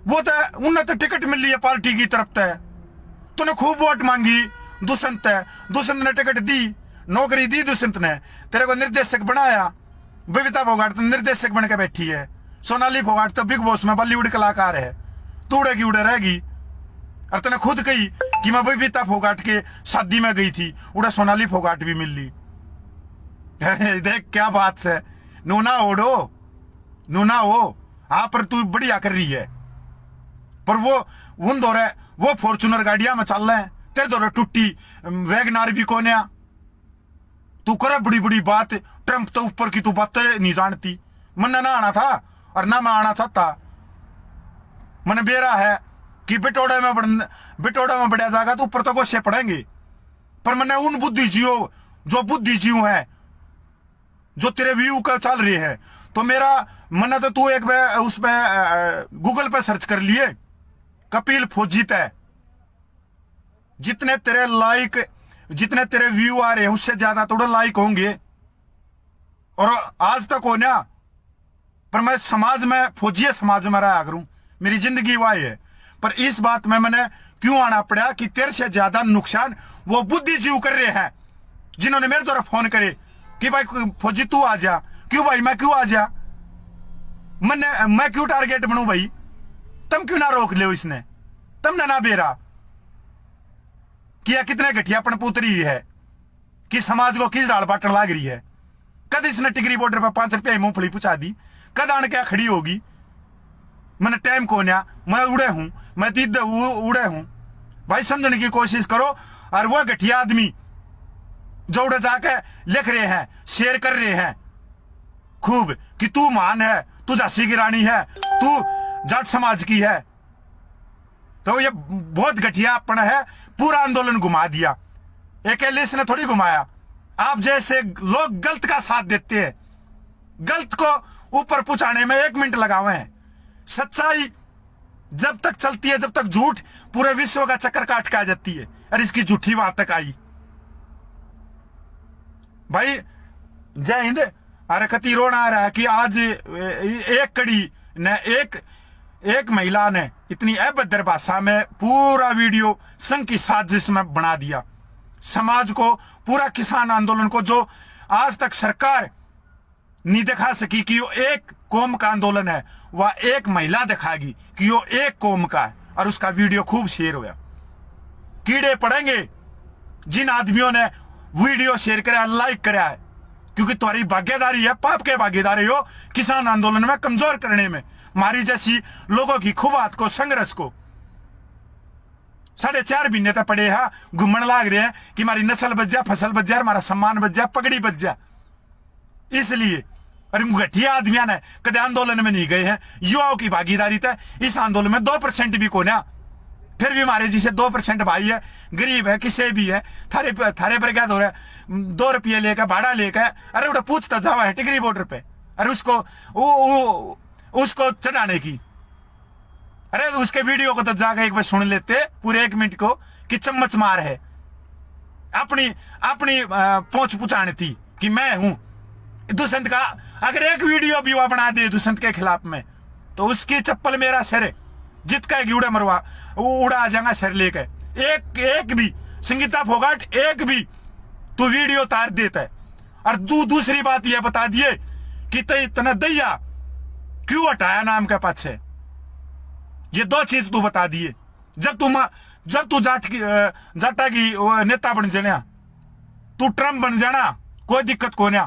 वो तो उन्हें तो टिकट मिल रही है पार्टी की तरफ से, तूने खूब वोट मांगी दुष्यंत है, दुष्यंत ने टिकट दी, नौकरी दी दुष्यंत ने, तेरे को निर्देशक बनाया। बबीता फोगाट तो निर्देशक बन के बैठी है, सोनाली फोगाट तो बिग बॉस में बॉलीवुड कलाकार है, तू उड़ेगी उड़े रहेगी। और तूने खुद कही कि मैं बबीता फोगाट के शादी में गई थी, उड़े सोनाली फोगाट भी मिल ली। देख क्या बात है, नूना ओढ़ो नूना हो, हाँ पर तू बढ़िया कर रही है। पर वो उन दौरे वो फॉर्चूनर गाड़ियां में चल रहे हैं, तेरे दौरे टूटी वैगनार भी कोने, तू करे बड़ी बड़ी बात, ट्रंप तो ऊपर की तू बातें नहीं जानती। मन ना आना था और ना मैं आना चाहता, मन बेरा है कि बिटोड़े में बढ़िया जाएगा तो ऊपर तो गोशे पड़ेंगे। पर मैंने उन बुद्धिजीवियों जो बुद्धिजीव है जो तेरे व्यू का चल रही है, तो मेरा मन तो तू एक उस पे गूगल पे सर्च कर लिए कपिल फौजित है, जितने तेरे लाइक जितने तेरे व्यू आ रहे हैं उससे ज्यादा थोड़ा लाइक होंगे। और आज तक हो ना, पर मैं समाज में फौजी समाज में रहा करूं, मेरी जिंदगी वाई है। पर इस बात में मैंने क्यों आना पड़ा कि तेरे से ज्यादा नुकसान वो बुद्धिजीव कर रहे हैं, जिन्होंने मेरे द्वारा फोन करे कि भाई फौजी तू आ जा। क्यों भाई मैं क्यों आ जा, मैं क्यों टारगेट बनूं भाई, तुम क्यों ना रोक ले, इसने तुमने ना बेरा किया। कितने घटियापन पुतरी है कि समाज को किस डाल बाटन लाग रही है। कद इसने टिकरी बॉर्डर पर 5 रुपया मूंगफली पुछा दी, कद आन क्या खड़ी होगी। मैंने टाइम को ना, मैं उड़े हूं, मैं दीद उड़े हूं भाई, समझने की कोशिश करो। और वो घटिया आदमी जो उड़े जाके लिख रहे हैं, शेयर कर रहे हैं खूब कि तू मान है, तू झांसी की रानी है, तू जाट समाज की है, तो ये बहुत घटियापन है। पूरा आंदोलन घुमा दिया, अकेले इसने थोड़ी घुमाया। आप जैसे लोग गलत का साथ देते हैं, गलत को ऊपर पहुंचाने में 1 मिनट लगावे हैं। सच्चाई जब तक चलती है, जब तक झूठ पूरे विश्व का चक्कर काट के आ जाती है। और इसकी झूठी बात तक आई भाई। जय हिंद। अरे कति रोना आ रहा है कि आज एक कड़ी ने एक महिला ने इतनी अभद्र भाषा में पूरा वीडियो संघ की साजिश में बना दिया। समाज को, पूरा किसान आंदोलन को, जो आज तक सरकार नहीं दिखा सकी कि वो एक कौम का आंदोलन है, वह एक महिला दिखाएगी कि वो एक कौम का है। और उसका वीडियो खूब शेयर हुआ। कीड़े पड़ेंगे जिन आदमियों ने वीडियो शेयर कराया, लाइक कराया है, क्योंकि तुम्हारी भागीदारी है, पाप के भागीदारी हो किसान आंदोलन में कमजोर करने में। हमारी जैसी लोगों की खुबात को, संघर्ष को 4.5 महीने तक पड़े हैं, घूमने लाग रहे हैं कि हमारी नस्ल बच जा, फसल बच जा, हमारा सम्मान बच जा, पगड़ी बच जा। इसलिए और घटिया आदमिया ने कदे आंदोलन में नहीं गए हैं। युवाओं की भागीदारी था इस आंदोलन में 2% भी कोना, फिर भी हमारे जिसे 2% भाई है, गरीब है, किसे भी है, थारे पर क्या हो रहा है, 2 रुपये लेकर भाड़ा लेकर, अरे उड़ा पूछता जावा है टिकरी बॉर्डर पे, अरे उसको चढ़ाने की। अरे उसके वीडियो को तो जाकर एक बार सुन लेते पूरे 1 मिनट को कि चम्मच मार है, अपनी पहुंच पुचाने थी कि मैं हूं दुष्यंत का। अगर एक वीडियो भी वो बना दे दुष्यंत के खिलाफ में, तो उसकी चप्पल मेरा सिर है, जित का उड़ा मरवा उड़ा आ जाएगा सिर लेके। एक भी संगीता फोगाट एक भी तू वीडियो उतार देता है। और दूसरी बात यह बता दिए कि तना दैया क्यों हटाया नाम के पाछे, ये 2 चीज तू बता दिए। जब तू जाटा की नेता बन जाना, तू ट्रम्प बन जाना, कोई दिक्कत को नहीं।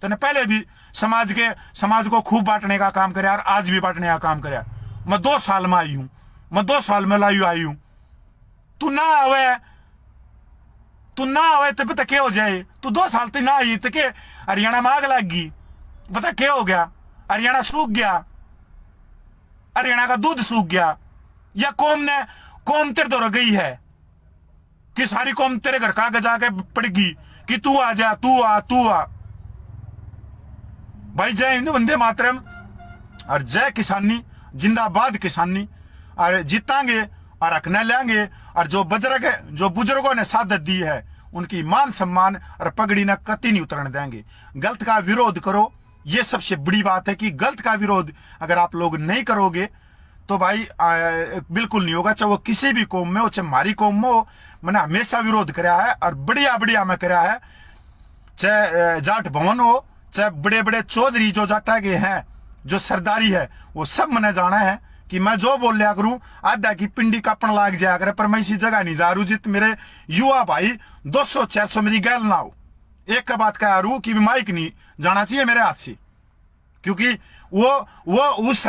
तने पहले भी समाज को खूब बांटने का काम करे और आज भी बांटने का काम करे। मैं 2 साल में आई हूं, मैं 2 साल में आई हूं। तू ना आवे तो पता क्या हो जाए। तू 2 साल तक ना आई तो के हरियाणा में आग लग गई, पता क्या हो गया, हरियाणा सूख गया, हरियाणा का दूध सूख गया। या कौम तेरे दौर गई है कि सारी कौम तेरे घर का जाके पड़ेगी कि तू आ जा, तू आ। भाई जय हिंद, वंदे मातरम और जय किसानी, जिंदाबाद किसानी। और जीतांगे और रखने लेंगे। और जो बुजुर्गों ने सादत दी है उनकी मान सम्मान और पगड़ी न कति नहीं उतरने देंगे। गलत का विरोध करो, ये सबसे बड़ी बात है कि गलत का विरोध अगर आप लोग नहीं करोगे तो भाई बिल्कुल नहीं होगा, चाहे वो किसी भी कौम में हो, चाहे हमारी कौम में हो। मैंने हमेशा विरोध कराया है और बढ़िया बढ़िया में कराया है। चाहे जाट भवन हो, चाहे बड़े बड़े चौधरी जो जाटा के हैं, जो सरदारी है, वो सब मैंने जाना है कि मैं जो बोल लिया करूं आधा की पिंडी कापन लाग जाया करे, पर मैं इसी जगह नहीं जा रू जित मेरे युवा भाई 200-400 मेरी गैल ना हो। एक का बात कह रू कि माइक नहीं जाना चाहिए मेरे हाथ से, क्योंकि वो उस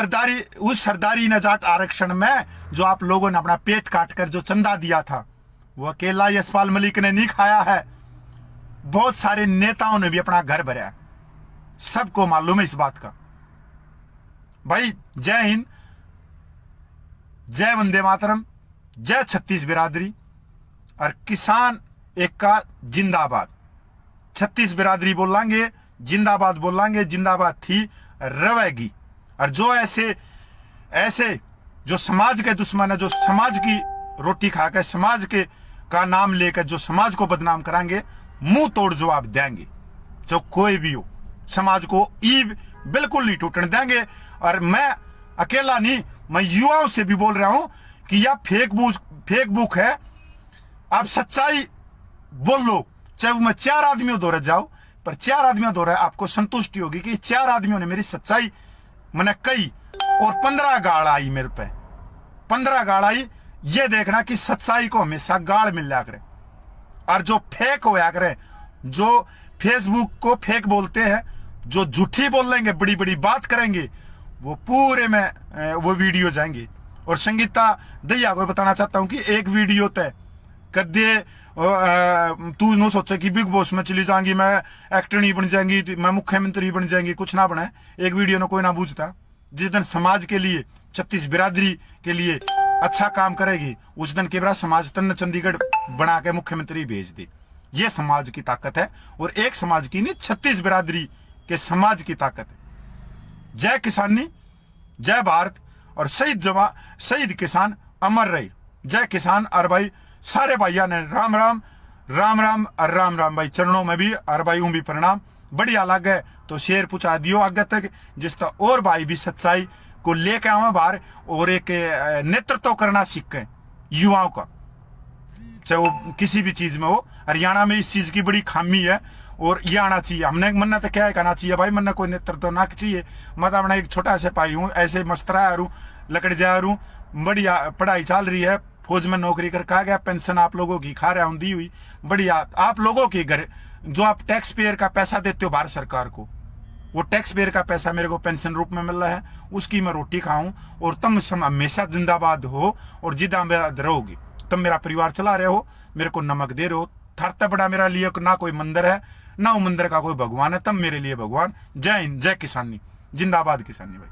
सरदारी ने जाट आरक्षण में जो आप लोगों ने अपना पेट काट कर जो चंदा दिया था, वो अकेला यशपाल मलिक ने नहीं खाया है, बहुत सारे नेताओं ने भी अपना घर भरा, सबको मालूम है इस बात का। भाई जय हिंद, जय वंदे मातरम, जय छत्तीस बिरादरी और किसान एक का जिंदाबाद। छत्तीस बिरादरी बोलेंगे, जिंदाबाद बोलेंगे, जिंदाबाद थी रहेगी। और जो ऐसे जो समाज के दुश्मन है, जो समाज की रोटी खाकर समाज के का नाम लेकर जो समाज को बदनाम कराएंगे, मुंह तोड़ जवाब देंगे। जो कोई भी हो, समाज को ईब बिल्कुल नहीं टूटने देंगे। और मैं अकेला नहीं, मैं युवाओं से भी बोल रहा हूं कि यह फेक बुक है। आप सच्चाई बोल लो, चाहे वो मैं 4 आदमियों दौरे जाओ, पर 4 आदमियों दौरे आपको संतुष्टि होगी कि 4 आदमियों ने मेरी सच्चाई मैंने कही और 15 गाड़ आई मेरे पे, 15 गाड़ आई। ये देखना कि सच्चाई को हमेशा गाड़ मिल जाया करे। और जो फेक होया करे, जो फेसबुक को फेक बोलते हैं, जो झूठी बोल लेंगे, बड़ी बड़ी बात करेंगे, वो पूरे में वो वीडियो जाएंगे। और संगीता दैया को बताना चाहता हूं कि एक वीडियो तय कदे तू नो सोचे कि बिग बॉस में चली जाएंगी, मैं एक्टर नहीं बन जाएंगी, मैं मुख्यमंत्री बन जाएंगी, कुछ ना बने। एक वीडियो ने कोई ना बूझता। जिस दिन समाज के लिए, छत्तीस बिरादरी के लिए अच्छा काम करेगी, उस दिन के बाद समाज तन चंडीगढ़ बना के मुख्यमंत्री भेज दे। ये समाज की ताकत है, और एक समाज की नहीं, छत्तीस बिरादरी के समाज की ताकत है। जय किसानी, जय भारत, और शहीद किसान अमर रहे। जय किसान। और भाई सारे भाइया ने राम राम राम राम और राम राम। भाई चरणों में भी और भाई भी प्रणाम। बढ़िया लग है तो शेयर पहुंचा दियो आगे तक, जिस तरह और भाई भी सच्चाई को लेके आवे बाहर और एक नेतृत्व करना सीखे युवाओं का, चाहे वो किसी भी चीज में हो। हरियाणा में इस चीज की बड़ी खामी है और ये आना चाहिए। हमने मन्ना तो क्या कहना चाहिए भाई, मन्ना कोई नेतृत्व ना चाहिए। मैं तो अपना एक छोटा सा पाई हूँ, ऐसे मस्तरा रू लकड़ जा रू, बढ़िया पढ़ाई चल रही है, फौज में नौकरी कर खा गया, पेंशन आप लोगों की खा रहा हूं दी हुई, बढ़िया। आप लोगों के घर जो आप टैक्स पेयर का पैसा देते हो भारत सरकार को, वो टैक्स पेयर का पैसा मेरे को पेंशन रूप में मिल रहा है, उसकी मैं रोटी खाऊं। और तुम हमेशा जिंदाबाद हो और जिंदाबाद रहोगी। तुम मेरा परिवार चला रहे हो, मेरे को नमक दे रहे हो। थरता बड़ा मेरा लिए ना कोई मंदिर है, ना वो मंदिर का कोई भगवान है, तुम मेरे लिए भगवान। जय हिंद, जय किसानी, जिंदाबाद किसानी। भाई